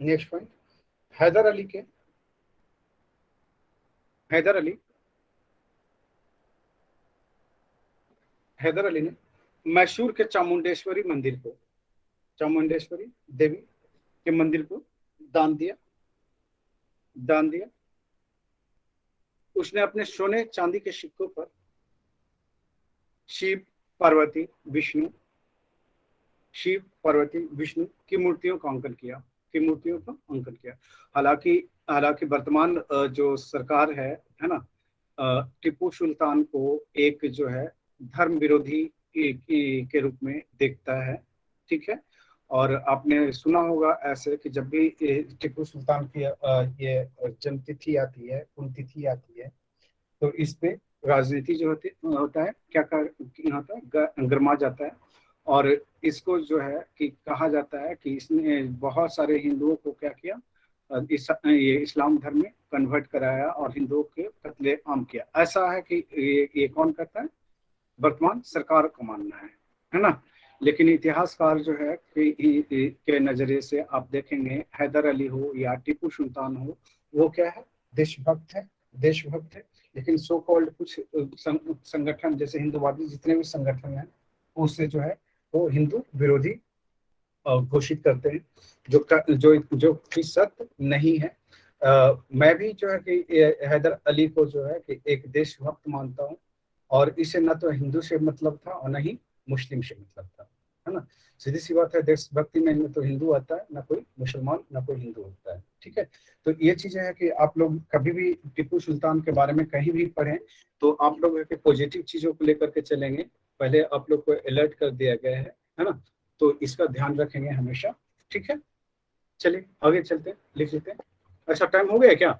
नेक्स्ट पॉइंट, हैदर अली ने मैसूर के चामुंडेश्वरी देवी के मंदिर को दान दिया। उसने अपने सोने चांदी के सिक्कों पर शिव पार्वती विष्णु की मूर्तियों का अंकन किया। हालांकि वर्तमान जो सरकार है ना, टीपू सुल्तान को एक जो है धर्म विरोधी के रूप में देखता है, ठीक है। और आपने सुना होगा ऐसे कि जब भी टीपू सुल्तान की ये जन्मतिथि आती है, पुण्यतिथि आती है, तो इस पे राजनीति जो होता है क्या होता है, गरमा जाता है। और इसको जो है कि कहा जाता है कि इसने बहुत सारे हिंदुओं को क्या किया, ये इस्लाम धर्म में कन्वर्ट कराया और हिंदुओं के कत्ले आम किया। ऐसा है कि ये कौन करता है, वर्तमान सरकार का मानना है ना। लेकिन इतिहासकार जो है के नजरिए से आप देखेंगे, हैदर अली हो या टीपू सुल्तान हो, वो क्या है, देशभक्त है। लेकिन सो कॉल्ड कुछ संगठन जैसे हिंदुवादी जितने भी संगठन हैं, उससे जो है वो हिंदू विरोधी घोषित करते हैं, जो कि सत्य नहीं है। मैं भी जो है कि हैदर अली को जो है कि एक देशभक्त मानता हूँ, और इसे न तो हिंदू से मतलब था और न ही मुस्लिम से मतलब था, है ना। सीधी सी बात है, देशभक्ति में न तो हिंदू आता है, न कोई मुसलमान, न कोई हिंदू होता है, ठीक है। तो ये चीजें है कि आप लोग कभी भी टीपू सुल्तान के बारे में कहीं भी पढ़ें तो आप लोग है कि पॉजिटिव चीजों को लेकर के चलेंगे। पहले आप लोग को अलर्ट कर दिया गया है ना, तो इसका ध्यान रखेंगे हमेशा, ठीक है। चलिए आगे चलते हैं, लिख लेते हैं। अच्छा, टाइम हो गया क्या?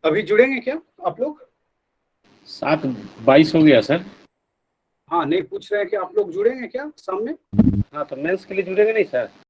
अभी जुड़ेंगे क्या आप लोग? 7:22 हो गया सर। हाँ, नहीं पूछ रहे हैं कि आप लोग जुड़ेंगे क्या शाम में? हाँ, तो मेंस के लिए जुड़ेंगे नहीं सर?